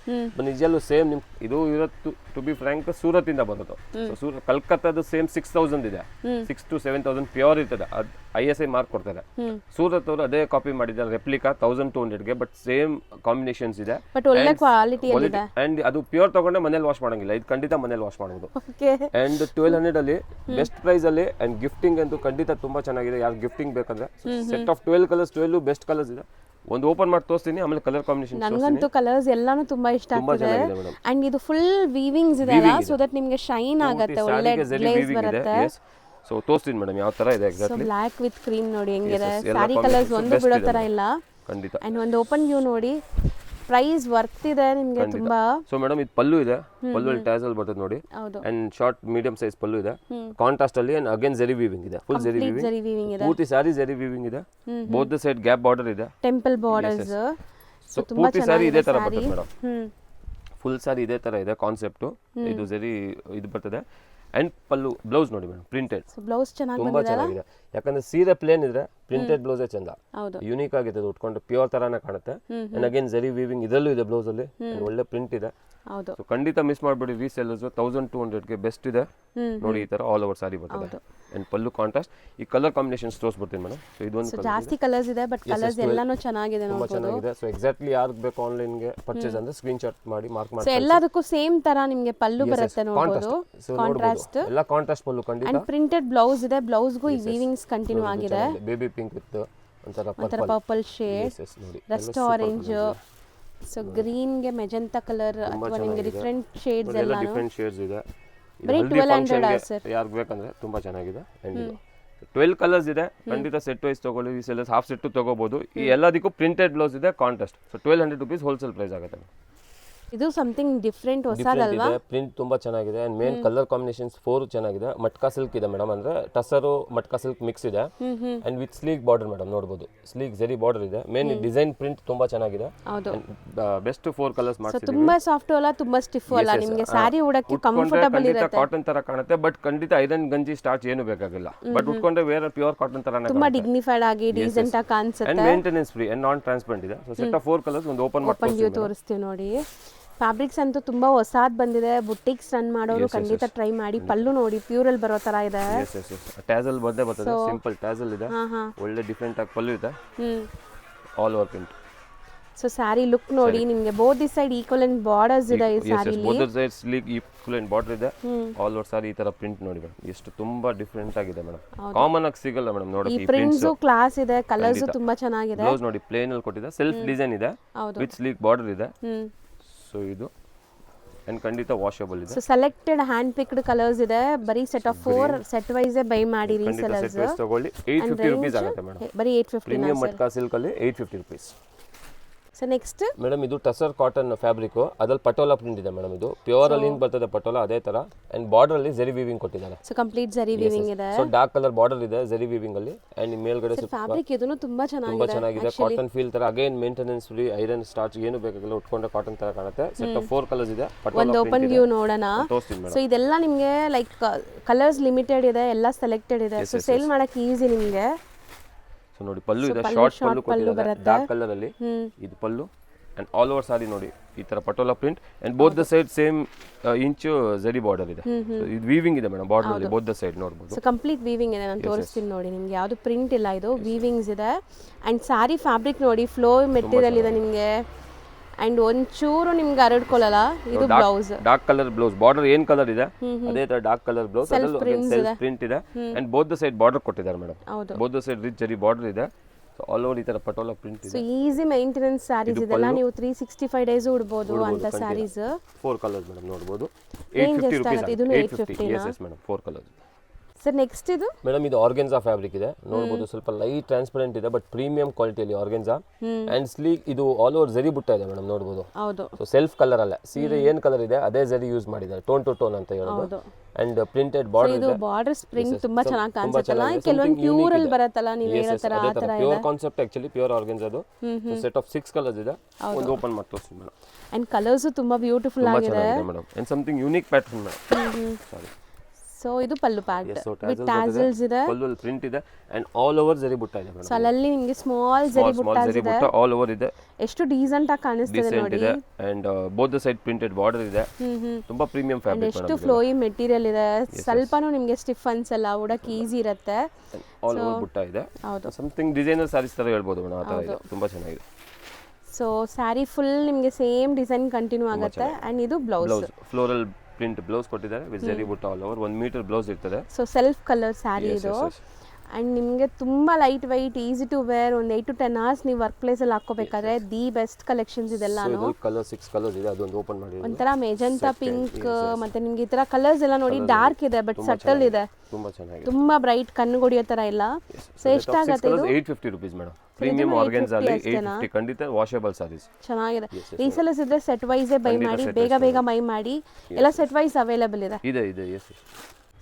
ನಿಜಲ್ಲೂ ಸೇಮ್ ನಿಮ್ ಇದು ಇರೋದು ಟು ಬಿ ಫ್ರಾಂಕ್ ಸೂರತ್ ಇಂದ ಬರುತ್ತೆ. ಸೊ ಕಲ್ಕತ್ತಾದ ಸೇಮ್ 6000 ಇದೆ. 6 to 7000 ಪ್ಯೂರ್ ಇರ್ತದೆ. ISI ಮಾರ್ಕ್ ಕೊಡ್ತಾರೆ. ಸೂರತ್ ಅವರು ಅದೇ ಕಾಪಿ ಮಾಡಿದ್ದಾರೆ ರೆಪ್ಲಿಕಾ 1200ಗೆ. ಬಟ್ ಸೇಮ್ ಕಾಂಬಿನೇಷನ್ಸ್ ಇದೆ. ಬಟ್ ಒಳ್ಳೆ ಕ್ವಾಲಿಟಿ ಇದೆ. ಅಂಡ್ ಅದು ಪ್ಯೂರ್ ತಗೊಂಡೆ ಮನೇಲಿ ವಾಶ್ ಮಾಡಂಗಿಲ್ಲ. ಇದು ಖಂಡಿತ ಮನೇಲಿ ವಾಶ್ ಮಾಡಬಹುದು. ಅಂಡ್ 1200 ಅಲ್ಲಿ ಬೆಸ್ಟ್ ಪ್ರೈಸ್ ಅಲ್ಲಿ ಅಂಡ್ ಗಿಫ್ಟಿಂಗ್ ಅಂತೂ ಖಂಡಿತ ತುಂಬಾ ಚೆನ್ನಾಗಿದೆ. ಯಾರು ಗಿಫ್ಟಿಂಗ್ ಬೇಕಂದ್ರೆ set of 12 colours, 12 best colours ಇದೆ. ಒಂದು ಓಪನ್ ಮಾಡಿ ತೋರಿಸ್ತೀನಿ, ಆಮೇಲೆ ಕಲರ್ ಕಾಂಬಿನೇಷನ್. ನನಗಂತೂ ಕಲರ್ಸ್ ಎಲ್ಲಾನು ತುಂಬಾ ಇಷ್ಟ ಆಗ್ತಿದೆ. ಅಂಡ್ ಇದು ಫುಲ್ ವೀವಿಂಗ್ಸ್ ಇದೆ ಅಲ್ಲ, ಸೋ ದಟ್ ನಿಮಗೆ ಶೈನ್ ಆಗುತ್ತೆ, ಒಳ್ಳೆ ಗ್ಲೇಸ್ ಬರುತ್ತೆ. ಸೊ ತೋರಿಸ್ತೀನಿ ಮೇಡಮ್ ಯಾವ ತರ ಇದೆ exactly. So block with cream ನೋಡಿ ಹೆಂಗಿದೆ. ಸಾರಿ ಕಲರ್ಸ್ ಒಂದು ಬಿಡೋ ತರ ಇಲ್ಲ ಖಂಡಿತ. ಅಂಡ್ ಒಂದು ಓಪನ್ ವ್ಯೂ ನೋಡಿ. ಪ್ರೈಸ್ ವರ್ತ್ ಇದೆ ನಿಮಗೆ ತುಂಬಾ. ಸೊ ಮೇಡಮ್ ಇದು ಪಲ್ಲು ಇದೆ. ಪಲ್ಲು ಅಲ್ಲಿ ಟ್ಯಾಸಲ್ ಬರ್ತದೆ ನೋಡಿ. And short medium size pallu ಇದೆ. ಕಾಂಟ್ರಾಸ್ಟ್ ಅಲ್ಲಿ ಅಂಡ್ ಅಗೇನ್ ಜರಿ ವೀವಿಂಗ್ ಇದೆ. ಫುಲ್ ಜರಿ ವೀವಿಂಗ್ ಇದೆ. ಪೂರ್ತಿ ಸಾರಿ ಜರಿ ವೀವಿಂಗ್ ಇದೆ. Both the side gap border ಇದೆ. Temple borders. ಸೊ ಪೂರ್ತಿ ಸಾರಿ ಇದೇ ತರ ಬರ್ತದೆ ಮೇಡಮ್. ಫುಲ್ ಸಾರಿ ಇದೇ ತರ ಇದೆ ಕಾನ್ಸೆಪ್ಟ್. ಇದು ಜರಿ ಇದು ಬರ್ತದೆ. ಅಂಡ್ ಪಲ್ಲು ಬ್ಲೌಸ್ ನೋಡಿ ಮೇಡಮ್ ಪ್ರಿಂಟೆಡ್. ಬ್ಲೌಸ್ ತುಂಬಾ ಚೆನ್ನಾಗಿದೆ. ಯಾಕಂದ್ರೆ ಸೀರೆ ಪ್ಲೇನ್ ಇದ್ರೆ ಪ್ರಿಂಟೆಡ್ ಬ್ಲೌಸ್ ಚಂದ, ಯೂನಿಕ್ ಆಗಿದೆ. ಉಟ್ಕೊಂಡು ಪ್ಯೂರ್ ತರಾನೇ ಕಾಣುತ್ತೆ. ಅಂಡ್ ಅಗೇನ್ ಜರಿ ವೀವಿಂಗ್ ಇದರಲ್ಲೂ ಇದೆ ಬ್ಲೌಸ್ ಅಲ್ಲಿ. ಒಳ್ಳೆ ಪ್ರಿಂಟ್ ಇದೆ. ಸೊ ಖಂಡಿತ ಮಿಸ್ ಮಾಡಬೇಡಿ. ರೀಸೆಲ್ಲರ್ಸ್ 1200ಗೆ ಬೆಸ್ಟ್ ಇದೆ ನೋಡಿ. ಈ ತರ ಆಲ್ ಓವರ್ ಸಾರಿ ಬರ್ತದೆ. And pallu contrast. ಈ ಕಲರ್ ಕಾಂಬಿನೇಷನ್ಸ್ ತೋರಿಸ್ಬಿಡ್ತೀನಿ ಮೇಡಮ್. ಸೊ ಇದೊಂದು ಜಾಸ್ತಿ ಕಲರ್ಸ್ ಇದೆ, ಬಟ್ ಕಲರ್ಸ್ ಎಲ್ಲಾನು ಚೆನ್ನಾಗಿದೆ ತುಂಬಾ ಚೆನ್ನಾಗಿದೆ. ಸೊ ಎಕ್ಸಾಕ್ಟ್ಲಿ ಯಾರಿಗೆ ಬೇಕು ಆನ್ಲೈನ್ ಗೆ ಪರ್ಚೇಸ್ ಅಂದ್ರೆ ಸ್ಕ್ರೀನ್ ಶಾಟ್ ಮಾಡಿ ಮಾರ್ಕ್ ಮಾಡಿ. ಸೊ ಎಲ್ಲದಕ್ಕೂ ಸೇಮ್ ತರ ನಿಮಗೆ ಪಲ್ಲು ಬರುತ್ತೆ ನೋಡಬಹುದು. ಕಾಂಟ್ರಾಸ್ಟ್ ಎಲ್ಲ ಕಾಂಟ್ರಾಸ್ಟ್ ಪಲ್ಲು ಖಂಡಿತ. ಅಂಡ್ ಪ್ರಿಂಟೆಡ್ ಬ್ಲೌಸ್ ಇದೆ. ಬ್ಲೌಸ್ ಗೂ ಈ ವೀವಿಂಗ್ಸ್ ಕಂಟಿನ್ಯೂ ಆಗಿದೆ. ಬೇಬಿ ಪಿಂಕ್ ವಿತ್ ಒಂತರ purple shade, Rust orange, so green ಗೆ ಮೆಜೆಂಟಾ ಕಲರ್ ಅಥವಾ ನಿಮಗೆ ಡಿಫರೆಂಟ್ ಶೇಡ್ಸ್ ಎಲ್ಲ ಡಿಫರೆಂಟ್ ಶೇಡ್ಸ್ ಇದೆ. ಬರೀ 1200 ಸರ್. ಯಾರಿಗೆ ಬೇಕಂದ್ರೆ ತುಂಬಾ ಚೆನ್ನಾಗಿದೆ. ಅಂಡ್ 12 ಕಲರ್ಸ್ ಇದೆ. ಖಂಡಿತ ಸೆಟ್ ವೈಸ್ ತಗೊಳ್ಳಿ. ಈ ಸೆಲ್ಲರ್ಸ್ ಹಾಫ್ ಸೆಟ್ ತಗೋಬಹುದು. ಈ ಎಲ್ಲದಕ್ಕೂ ಪ್ರಿಂಟೆಡ್ ಬ್ಲೌಸ್ ಇದೆ contrast. So 1200 rupees wholesale price ಆಗುತ್ತೆ. ಇದು ಸಮಥಿಂಗ್ ಡಿಫರೆಂಟ್ ಹೊಸದಲ್ವಾ? ಪ್ರಿಂಟ್ ತುಂಬಾ ಚೆನ್ನಾಗಿದೆ. ಅಂಡ್ ಮೇನ್ ಕಲರ್ ಕಾಂಬಿನೇಷನ್ಸ್ 4 ಚೆನ್ನಾಗಿದೆ. ಮಟ್ಕಾ ಸಿಲ್ಕ್ ಇದೆ ಮೇಡಮ್. ಅಂದ್ರೆ ಟಸರು ಮಟ್ಕಾ ಸಿಲ್ಕ್ ಮಿಕ್ಸ್ ಇದೆ. And with sleek border madam ನೋಡಬಹುದು. ಸ್ಲೀಕ್ ಜರಿ ಬಾರ್ಡರ್ ಇದೆ. ಮೇನ್ ಡಿಸೈನ್ ಪ್ರಿಂಟ್ ತುಂಬಾ ಚೆನ್ನಾಗಿದೆ. ಬೆಸ್ಟ್ 4 ಕಲರ್ಸ್ ಮಾಡ್ತಿದ್ದೀವಿ. ತುಂಬಾ ಸಾಫ್ಟ್ ಅಲ್ಲ, ತುಂಬಾ ಸ್ಟಿಫ್ ಅಲ್ಲ. ನಿಮಗೆ ಸಾರಿ ಉಡಕ್ಕೆ ಕಂಫರ್ಟಬಲ್ ಇರುತ್ತೆ. ಕಾಟನ್ ತರ ಕಾಣುತ್ತೆ. ಬಟ್ ಖಂಡಿತ ಐರನ್ ಗಂಜಿ ಸ್ಟಾರ್ಚ್ ಏನು ಬೇಕಾಗಿಲ್ಲ. ಬಟ್ ಉಟ್ಕೊಂಡ್ರೆ ವೇರ್ ಪ್ಯೂರ್ ಕಾಟನ್ ತರಾನೇ ತುಂಬಾ ಡಿಗ್ನಿಫೈಡ್ ಆಗಿ ಡೀಸೆಂಟ್ ಆಗಿ ಕಾಣಿಸುತ್ತೆ. And maintenance free and non transparent ಇದೆ. ಸೊ ಸೆಟ್ ಆಫ್ 4 ಕಲರ್ಸ್ ಒಂದು ಓಪನ್ ವ್ಯೂ ತೋರಿಸ್ತೀವಿ ನೋಡಿ. ಫ್ಯಾಬ್ರಿಕ್ಸ್ ಅಂತೂ ತುಂಬಾ ಹೊಸಾದ್ ಬಂದಿದೆ. ಬುಟಿಕ್ಸ್ ರನ್ ಮಾಡೋರು ಖಂಡಿತ ಟ್ರೈ ಮಾಡಿ. ಪಲ್ಲು ನೋಡಿ ಪ್ಯೂರ್ ಅಲ್ಲಿ ಬರೋ ತರ ಇದೆ. ಟ್ಯಾಸಲ್ ಬರ್ತದೆ. ಸಿಂಪಲ್ ಟ್ಯಾಸಲ್ ಇದೆ. ಒಳ್ಳೆ ಡಿಫರೆಂಟ್ ಆಗಿ ಪಲ್ಲು ಇದೆ. All over print. So sari look ನೋಡಿ ನಿಮಗೆ. Both the side equivalent borders ಇದೆ ಈ ಸ್ಯಾರಿಲಿ. Both the side sleek equivalent border ಇದೆ. ಆಲ್ ಓವರ್ ಸಾರಿ ಈ ತರ ಪ್ರಿಂಟ್ ನೋಡಿ ಮೇಡಮ್. ಎಷ್ಟು ತುಂಬಾ ಡಿಫರೆಂಟ್ ಆಗಿದೆ ಮೇಡಮ್. ಕಾಮನ್ ಆಗಿ ಸಿಗಲ್ಲ ಮೇಡಮ್ ನೋಡಿ. ಈ ಪ್ರಿಂಟ್ಸ್ ಕ್ಲಾಸ್ ಇದೆ. ಕಲರ್ಸ್ ತುಂಬಾ ಚೆನ್ನಾಗಿದೆ. ಬ್ಲೌಸ್ ನೋಡಿ ಪ್ಲೇನ್ ಅಲ್ಲಿ ಕೊಟ್ಟಿದೆ. ಸೆಲ್ಫ್ ಡಿಸೈನ್ ಇದೆ ವಿತ್ ಸ್ಲೀಕ್ ಬಾರ್ಡರ್ ಇದೆ. ಸೊ ಇದು ಅಂಡ್ ಖಂಡಿತ ವಾಷಬಲ್ ಇದೆ. So selected hand picked colours ಇದೆ. ಬರೀ set of 4 set wise buy ಮಾಡಿ ರೀಸೆಲ್ಲರ್ಸ್. ತಗೊಳ್ಳಿ 850 ರೂಪೀಸ್ ಆಗುತ್ತೆ ಮೇಡಮ್. ಬರೀ 850 ಪ್ರೀಮಿಯಂ ಮಟ್ಕಾ ಸಿಲ್ಕ್ ಅಲ್ಲಿ 850 ರೂಪೀಸ್. ಸೊ ನೆಕ್ಸ್ಟ್ ಮೇಡಮ್ ಇದು ಟಸರ್ ಕಾಟನ್ ಫ್ಯಾಬ್ರಿಕ್. ಅದ್ರಲ್ಲಿ ಪಟೋಲಾ ಪ್ರಿಂಟ್ ಇದೆ ಮೇಡಮ್. ಇದು ಪ್ಯೂರ್ ಅಲ್ಲಿ ಬರ್ತದೆ ಪಟೋಲಾ ಅದೇ ತರ. ಅಂಡ್ ಬಾರ್ಡರ್ ಅಲ್ಲಿ ಜರಿ ವೀವಿಂಗ್ ಕೊಟ್ಟಿದ್ದಾರೆ. ಸೊ ಕಂಪ್ಲೀಟ್ ಜರಿ ವೀವಿಂಗ್ ಇದೆ. ಸೊ ಡಾರ್ಕ್ ಕಲರ್ ಬಾರ್ಡರ್ ಇದೆ ಜರಿ ವೀವಿಂಗ್ ಅಲ್ಲಿ. ಅಂಡ್ ಮೇಲ್ಗಡೆ ಫ್ಯಾಬ್ರಿಕ್ ಇದನ್ನು ತುಂಬಾ ಚೆನ್ನಾಗಿದೆ. ಕಾಟನ್ ಫೀಲ್ ತರ. Again maintenance free. Iron starch ಏನು ಬೇಕಾಗಿಲ್ಲ. ಉಟ್ಕೊಂಡ್ರೆ ಕಾಟನ್ ತರ ಕಾಣುತ್ತೆ. ಸೆಟ್ ಆಫ್ 4 ಕಲರ್ಸ್ ಇದೆ. ಒಂದು ಓಪನ್ ವ್ಯೂ ನೋಡೋಣ. ಸೊ ಇದೆಲ್ಲ ನಿಮಗೆ ಲೈಕ್ ಕಲರ್ಸ್ ಲಿಮಿಟೆಡ್ ಇದೆ. ಎಲ್ಲ ಸೆಲೆಕ್ಟೆಡ್ ಇದೆ. ಸೊ ಸೇಲ್ ಮಾಡಕ್ಕೆ ಈಸಿ ನಿಮಗೆ. ಸೊ ನೋಡಿ ಪಲ್ಲು ಇದೆ. ಶಾರ್ಟ್ ಪಲ್ಲು ಕೊಟ್ಟಿದ್ದಾರೆ ಡಾರ್ಕ್ ಕಲರ್ ಅಲ್ಲಿ. ಇದು pallu. And all over sari ನೋಡಿ ಈ ತರ patola print. And both the side same inch zari border ಇದೆ. ಇದು ವೀವಿಂಗ್ ಇದೆ ಮೇಡಮ್ ಬಾರ್ಡರ್ ಅಲ್ಲಿ ಬೋತ್ ದ ಸೈಡ್ ನೋಡಬಹುದು. ಸೊ ಕಂಪ್ಲೀಟ್ ವೀವಿಂಗ್ ಇದೆ. ನಾನು ತೋರಿಸ್ತೀನಿ ನೋಡಿ ನಿಮಗೆ. ಯಾವುದು ಪ್ರಿಂಟ್ ಇಲ್ಲ, ಇದು ವೀವಿಂಗ್ಸ್ ಇದೆ. ಅಂಡ್ ಸಾರಿ ಫ್ಯಾಬ್ರಿಕ್ ನೋಡಿ ಫ್ಲೋ ಮೆಟೀರಿಯಲ್ ಇದೆ ನಿಮಗೆ. ಅಂಡ್ ಒಂಚೂರು ನಿಮ್ಗೆ ಹರಡ್ಕೊಳ್ಳಲ್ಲ. ಇದು blouse dark colour blouse. Border ಏನ್ ಕಲರ್ ಇದೆ ಅದೇ ತರ ಡಾರ್ಕ್ ಕಲರ್ ಬ್ಲೌಸ್. ಅದರಲ್ಲಿ ಸೆಲ್ಫ್ ಪ್ರಿಂಟ್ ಇದೆ. And both the side border ಕೊಟ್ಟಿದ್ದಾರೆ madam. Both the side rich zari border ಇದೆ. ಸೊ ಆಲ್ ಓವರ್ ಈ ತರ ಪಟೋಲಾ ಪ್ರಿಂಟ್ ಸೊ ಇದೆ. ಈಸಿ ಮೇಂಟೆನೆನ್ಸ್ ಸ್ಯಾರೀಸ್ ಇದೆಲ್ಲ, ನೀವು 365 ಡೇಸ್ ಉಡ್ಬೋದು ಅಂತ ಸ್ಯಾರೀಸ್. 4 ಕಲರ್ಸ್ ಮೇಡಮ್ ನೋಡಬಹುದು. ರೇಂಜ್ 850 ಎಷ್ಟಾಗುತ್ತೆ? rupees ಇದನ್ನು 850. Yes madam 4 colours. Sir next ಇದು ಮೇಡಮ್ ಇದು ಆರ್ಗೆನ್ಸಾ ಫ್ಯಾಬ್ರಿಕ್ ಇದೆ ನೋಡಬಹುದು. ಸ್ವಲ್ಪ ಲೈಟ್ ಟ್ರಾನ್ಸ್ಪರೆಂಟ್ ಇದೆ ಬಟ್ ಪ್ರೀಮಿಯಂ ಕ್ವಾಲಿಟಿಯಲ್ಲಿ ಆರ್ಗೆನ್ಸಾ ಅಂಡ್ ಸ್ಲೀಕ್. ಇದು ಆಲ್ ಓವರ್ ಜರಿ ಬುಟ್ಟ ಇದೆ ಮೇಡಮ್ ನೋಡಬಹುದು. ಹೌದು. ಸೊ ಸೆಲ್ಫ್ ಕಲರ್ ಅಲ್ಲ, ಸೀರೆ ಏನ್ ಕಲರ್ ಇದೆ ಅದೇ ಜರಿ ಯೂಸ್ ಮಾಡಿದ್ದಾರೆ, ಟೋನ್ ಟು ಟೋನ್ ಅಂತ ಹೇಳೋದು. ಅಂಡ್ ಪ್ರಿಂಟೆಡ್ ಬಾರ್ಡರ್ ಇದು ಇದೆ. ಬಾರ್ಡರ್ ಸ್ಪ್ರಿಂಗ್ ತುಂಬಾ ಚೆನ್ನಾಗಿ ಕಾಣಿಸುತ್ತಲ್ಲ, ಕೆಲವೊಂದು ಪ್ಯೂರ್ ಅಲ್ಲಿ ಬರುತ್ತಲ್ಲ ನೀವು ಹೇಳೋ ತರ ಆ ತರ ಇದೆ. Pure concept actually pure organza ಅದು. ಸೆಟ್ ಆಫ್ 6 ಕಲರ್ಸ್ ಇದೆ. ಒಂದು ಓಪನ್ ಮಾಡಿ ತೋರಿಸ್ತೀನಿ ಮೇಡಮ್. ಅಂಡ್ ಕಲರ್ಸ್ ತುಂಬಾ ಬ್ಯೂಟಿಫುಲ್ ಆಗಿದೆ madam. And something unique pattern madam. Sorry. So ಇದು ಪಲ್ಲು ಪ್ಯಾಟ್ ವಿತ್ ಟ್ಯಾಸಲ್ಸ್ ಇದೆ, ಪಲ್ಲು ಪ್ರಿಂಟ್ ಇದೆ and all over zari butta ಇದೆ ಮೇಡಮ್. ಸೊ ಅಲ್ಲಿ ನಿಮಗೆ ಸ್ಮಾಲ್ ಜರಿ ಜರಿ ಬುಟ್ಟ ಆಲ್ ಓವರ್ ಇದೆ. ಎಷ್ಟು ಡೀಸೆಂಟ್ ಆಗಿ ಕಾಣಿಸ್ತಿದೆ ನೋಡಿ. And both the side printed border ಇದೆ. ತುಂಬಾ ಪ್ರೀಮಿಯಂ ಫ್ಯಾಬ್ರಿಕ್ ಮೇಡಮ್. ಎಷ್ಟು ಫ್ಲೋಯಿ ಮೆಟೀರಿಯಲ್ ಇದೆ, ಸ್ವಲ್ಪನೂ ನಿಮಗೆ ಸ್ಟಿಫ್ ಅನ್ಸಲ್ಲ, ಉಡಕ್ಕೆ ಈಸಿ ಇರುತ್ತೆ. ಆಲ್ ಓವರ್ ಬುಟ್ಟ ಇದೆ. ಹೌದು. ಸಮಥಿಂಗ್ ಡಿಸೈನರ್ ಸಾರೀಸ್ ತರ ಹೇಳ್ಬೋದು ಮೇಡಮ್, ಆ ತರ ಇದೆ. ತುಂಬಾ ಚೆನ್ನಾಗಿದೆ. ಸೊ ಸ್ಯಾರಿ ಫುಲ್ ನಿಮಗೆ ಸೇಮ್ ಡಿಸೈನ್ ಕಂಟಿನ್ಯೂ ಆಗುತ್ತೆ. ಅಂಡ್ ಇದು ಬ್ಲೌಸ್ ಫ್ಲೋರಲ್ ಪ್ರಿಂಟ್ ಬ್ಲೌಸ್ ಕೊಟ್ಟಿದ್ದಾರೆ with zari butta all over. 1 metre blouse ಇರ್ತದೆ. ಸೊ ಸೆಲ್ಫ್ ಕಲರ್ ಸ್ಯಾರಿ ಇದು. ಅಂಡ್ ನಿಮಗೆ ತುಂಬಾ light weight, easy to wear, ಒಂದು 8 to 10 hours ನೀವು ವರ್ಕ್ ಪ್ಲೇಸ್ ಅಲ್ಲಿ ಹಾಕೋಬೇಕಾದ್ರೆ ದಿ ಬೆಸ್ಟ್ ಕಲೆಕ್ಷನ್ಸ್ ಇದೆಲ್ಲಾನು. ಕಲರ್ 6 ಕಲರ್ಸ್ ಇದೆ, ಅದೊಂದು ಓಪನ್ ಮಾಡಿ. ಒಂಥರ ಮೆಜೆಂಟಾ ಪಿಂಕ್ ಮತ್ತೆ ನಿಮ್ಗೆ ಈ ತರ ಕಲರ್ಸ್ ಎಲ್ಲ ನೋಡಿ ಡಾರ್ಕ್ ಇದೆ ಬಟ್ ಸಟಲ್ ಇದೆ, ತುಂಬಾ ಚೆನ್ನಾಗಿದೆ, ತುಂಬಾ ಬ್ರೈಟ್ ಕಣ್ಣು ಹೊಡಿಯೋ ತರ ಇಲ್ಲ. ಸೊ ಎಷ್ಟಾಗುತ್ತೆ ಇದು? 850 rupees ಮೇಡಮ್. ಪ್ರೀಮಿಯಂ ಆರ್ಗನ್ಸ್ ಅಲ್ಲಿ 850 ಖಂಡಿತ ವಾಷಬಲ್ ಸಾರೀಸ್. ಚೆನ್ನಾಗಿದೆ. ರೀಸೆಲ್ಲರ್ಸ್ ಇದ್ರೆ ಸೆಟ್ ವೈಸ್ ಬೈ ಮಾಡಿ, ಬೇಗ ಬೇಗ ಬೈ ಮಾಡಿ. ಎಲ್ಲ ಸೆಟ್ ವೈಸ್ ಅವೈಲೇಬಲ್ ಇದೆ. ಇದೆ ಎಸ್.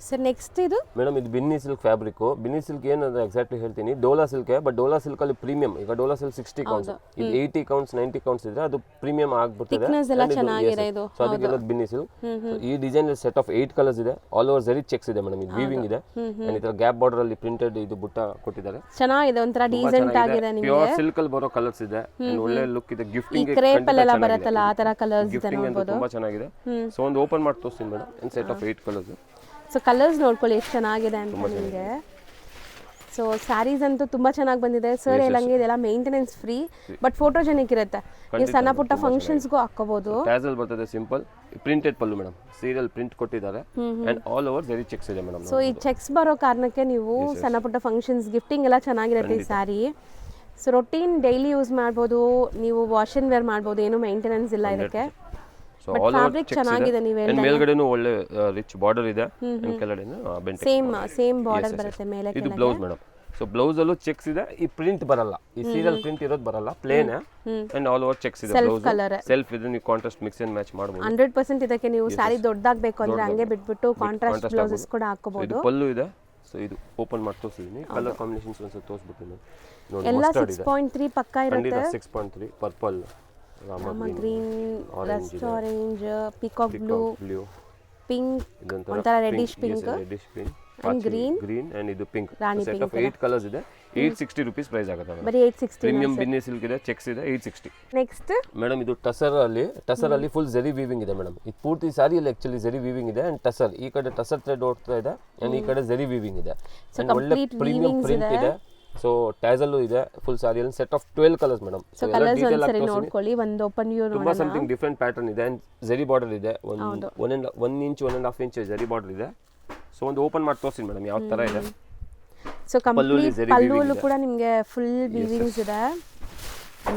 ಸರ್ ನೆಕ್ಸ್ಟ್ ಇದು ಮೇಡಮ್ ಇದು Binny silk fabric. Binny silk ಏನಂದ್ರೆ ಎಕ್ಸಾಕ್ಟ್ಲಿ ಹೇಳ್ತೀನಿ, Dhola silk but Dhola silk ಅಲ್ಲಿ ಪ್ರೀಮಿಯಂ. ಈಗ ಡೋಲಾ ಸಿಲ್ಕ್ 60 ಕೌಂಟ್ಸ್, ಇದು 80 ಕೌಂಟ್ಸ್ 90 ಕೌಂಟ್ಸ್ ಇದ್ರೆ ಅದು ಪ್ರೀಮಿಯಂ ಆಗ್ಬಿಡ್ತದೆ. ಥಿಕ್ನೆಸ್ ಎಲ್ಲ ಚೆನ್ನಾಗಿದೆ ಇದು. ಸೊ ಅದಕ್ಕೆ ಬಿನ್ನಿ ಸಿಲ್ಕ್. ಈ ಡಿಸೈನ್ ಸೆಟ್ ಆಫ್ 8 ಕಲರ್ಸ್ ಇದೆ. ಆಲ್ ಓವರ್ ಜರಿ ಚೆಕ್ಸ್ ಇದೆ ಮೇಡಮ್. ಇದು ವೀವಿಂಗ್ ಇದೆ ಅಂಡ್ ಇದರ ಗ್ಯಾಪ್ ಬಾರ್ಡರ್ ಅಲ್ಲಿ ಪ್ರಿಂಟೆಡ್ ಇದು ಬುಟ್ಟ ಕೊಟ್ಟಿದ್ದಾರೆ. ಚೆನ್ನಾಗಿದೆ, ಒಂಥರ ಡೀಸೆಂಟ್ ಆಗಿದೆ. ನಿಮಗೆ ಪ್ಯೂರ್ ಸಿಲ್ಕ್ ಅಲ್ಲಿ ಬರೋ ಕಲರ್ಸ್ ಇದೆ. ಒಳ್ಳೆ ಲುಕ್ ಇದೆ. ಗಿಫ್ಟಿಂಗ್ ಕ್ರೇಪ್ ಎಲ್ಲ ಬರುತ್ತಲ್ಲ ಆ ತರ ಕಲರ್ಸ್ ಇದೆ ನೋಡಬಹುದು. ತುಂಬಾ ಚೆನ್ನಾಗಿದೆ. ಸೊ ಒಂದು ಓಪನ್ ಮಾಡಿ ತೋರಿಸ್ತೀನಿ ಮೇಡಮ್. ಒಂದು set of 8 colours. So colours ನೋಡ್ಕೊಳ್ಳಿ ಎಷ್ಟು ಚೆನ್ನಾಗಿದೆ ಅಂತ ನಿಮಗೆ. ಸೊ ಸ್ಯಾರೀಸ್ ಅಂತೂ ತುಂಬಾ ಚೆನ್ನಾಗಿ ಬಂದಿದೆ. ಸರ್ ಹೇಳಂಗೆ ಇದೆಲ್ಲ ಮೇಂಟೆನೆನ್ಸ್ ಫ್ರೀ ಬಟ್ ಫೋಟೋಜೆನಿಕ್ ಇರುತ್ತೆ. ನೀವು ಸಣ್ಣ ಪುಟ್ಟ ಫಂಕ್ಷನ್ಸ್ಗೂ ಹಾಕೋಬಹುದು. ಟ್ಯಾಸಲ್ ಬರ್ತದೆ, ಸಿಂಪಲ್ ಪ್ರಿಂಟೆಡ್ ಪಲ್ಲು ಮೇಡಮ್. ಸೀರಿಯಲ್ ಪ್ರಿಂಟ್ ಕೊಟ್ಟಿದ್ದಾರೆ ಅಂಡ್ ಆಲ್ ಓವರ್ ಜರಿ ಚೆಕ್ಸ್ ಇದೆ ಮೇಡಮ್. ಸೊ ಈ ಚೆಕ್ಸ್ ಬರೋ ಕಾರಣಕ್ಕೆ ನೀವು ಸಣ್ಣ ಪುಟ್ಟ ಫಂಕ್ಷನ್ಸ್ ಗಿಫ್ಟಿಂಗ್ ಎಲ್ಲ ಚೆನ್ನಾಗಿರುತ್ತೆ ಈ sari. So routine daily use ಮಾಡ್ಬೋದು, ನೀವು ವಾಶ್ ಅಂಡ್ ವೇರ್ ಮಾಡ್ಬೋದು, ಏನು ಮೇಂಟೆನೆನ್ಸ್ ಇಲ್ಲ ಇದಕ್ಕೆ. ಬಟ್ ಫ್ಯಾಬ್ರಿಕ್ ಚೆನ್ನಾಗಿದೆ. ನೀವು ಮೇಲ್ಗಡೆನೂ ಒಳ್ಳೆ ರಿಚ್ ಬಾರ್ಡರ್ ಇದೆ ಅಂಡ್ ಕೆಳಗಡೆನೂ ಬೆಂಟೆಕ್ ಸೇಮ್ ಬಾರ್ಡರ್ ಬರುತ್ತೆ ಮೇಲೆ. ಇದು ಬ್ಲೌಸ್ ಮೇಡಮ್. ಸೊ ಬ್ಲೌಸ್ ಅಲ್ಲೂ ಚೆಕ್ಸ್ ಇದೆ. ಈ ಪ್ರಿಂಟ್ ಬರಲ್ಲ, ಈ ಸೀರಿಯಲ್ ಪ್ರಿಂಟ್ ಇರೋದು ಬರಲ್ಲ, plain and all over checks ಇದೆ. ಬ್ಲೌಸ್ ಸೆಲ್ಫ್ ಇದೆ, ನೀವು ಕಾಂಟ್ರಾಸ್ಟ್ ಮಿಕ್ಸ್ ಅಂಡ್ ಮ್ಯಾಚ್ ಮಾಡಬಹುದು 100%. ಇದಕ್ಕೆ ನೀವು ಸ್ಯಾರಿ ದೊಡ್ಡದಾಗಬೇಕು ಅಂದ್ರೆ ಹಂಗೆ ಬಿಟ್ಬಿಟ್ಟು ಕಾಂಟ್ರಾಸ್ಟ್ ಬ್ಲೌಸಸ್ ಕೂಡ ಹಾಕೋಬಹುದು. ಇದು ಪಲ್ಲು ಇದೆ. ಸೊ ಇದು ಓಪನ್ ಮಾಡಿ ತೋರಿಸಿದೀನಿ. ಕಲರ್ ಕಾಂಬಿನೇಷನ್ಸ್ ಒಂದು ತೋರಿಸ್ಬಿಟ್ಟು ನೋಡಿ. ಎಲ್ಲ 6.3 ಪಕ್ಕ ಇರುತ್ತೆ. 6.3 purple, Rama green, rust orange, peacock blue, pink, ಒಂಥರ reddish pink and green and ಇದು ಪಿಂಕ್. ಸೆಟ್ ಆಫ್ 8 ಕಲರ್ಸ್ ಇದೆ. 860 rupees ಪ್ರೈಸ್ ಆಗುತ್ತೆ. ಬರೀ 860. ಪ್ರೀಮಿಯಂ ಬಿನ್ನಿ ಸಿಲ್ಕ್ ಇದೆ, ಚೆಕ್ಸ್ ಇದೆ. 860. ನೆಕ್ಸ್ಟ್ ಮೇಡಮ್ ಇದು ಟಸರ್ ಅಲ್ಲಿ ಫುಲ್ ಜರಿ ವೀವಿಂಗ್ ಇದೆ ಮೇಡಮ್. ಇದು ಪೂರ್ತಿ ಸಾರಿಯಲ್ಲಿ ಆಕ್ಚುಲಿ ಜರಿ ವೀವಿಂಗ್ ಇದೆ ಅಂಡ್ ಟಸರ್ ಈ ಕಡೆ ಟಸರ್ ಥ್ರೆಡ್ ಓಡ್ತಾ ಇದೆ ಅಂಡ್ ಈ ಕಡೆ ಜರಿ ವೀವಿಂಗ್ ಇದೆ ಅಂಡ್ ಒಳ್ಳೆ ಪ್ರೀಮಿಯಂ ಪ್ರಿಂಟ್ ಇದೆ. ಸೊ ಟ್ಯಾಸಲ್ಲು ಇದೆ ಫುಲ್ ಸಾರಿಯಲ್ಲಿ. Set of 12 colours madam. So colours ಒಂದ್ಸರಿ ನೋಡ್ಕೊಳ್ಳಿ. ಒಂದು ಓಪನ್ ವ್ಯೂ ನೋಡೋಣ. ತುಂಬಾ ಸಮಥಿಂಗ್ ಡಿಫರೆಂಟ್ ಪ್ಯಾಟರ್ನ್ ಇದೆ ಅಂಡ್ ಜರಿ ಬಾರ್ಡರ್ ಇದೆ. 1 ಇಂಚ್ 1.5 ಇಂಚ್ ಜರಿ ಬಾರ್ಡರ್ ಇದೆ. ಸೊ ಒಂದು ಓಪನ್ ಮಾಡಿ ತೋರಿಸ್ತೀನಿ ಮೇಡಮ್ ಯಾವ ತರ ಇದೆ. ಸೊ ಕಂಪ್ಲೀಟ್ ಪಲ್ಲುವಲ್ಲೂ ಕೂಡ ನಿಮಗೆ ಫುಲ್ ವೀವಿಂಗ್ಸ್ ಇದೆ.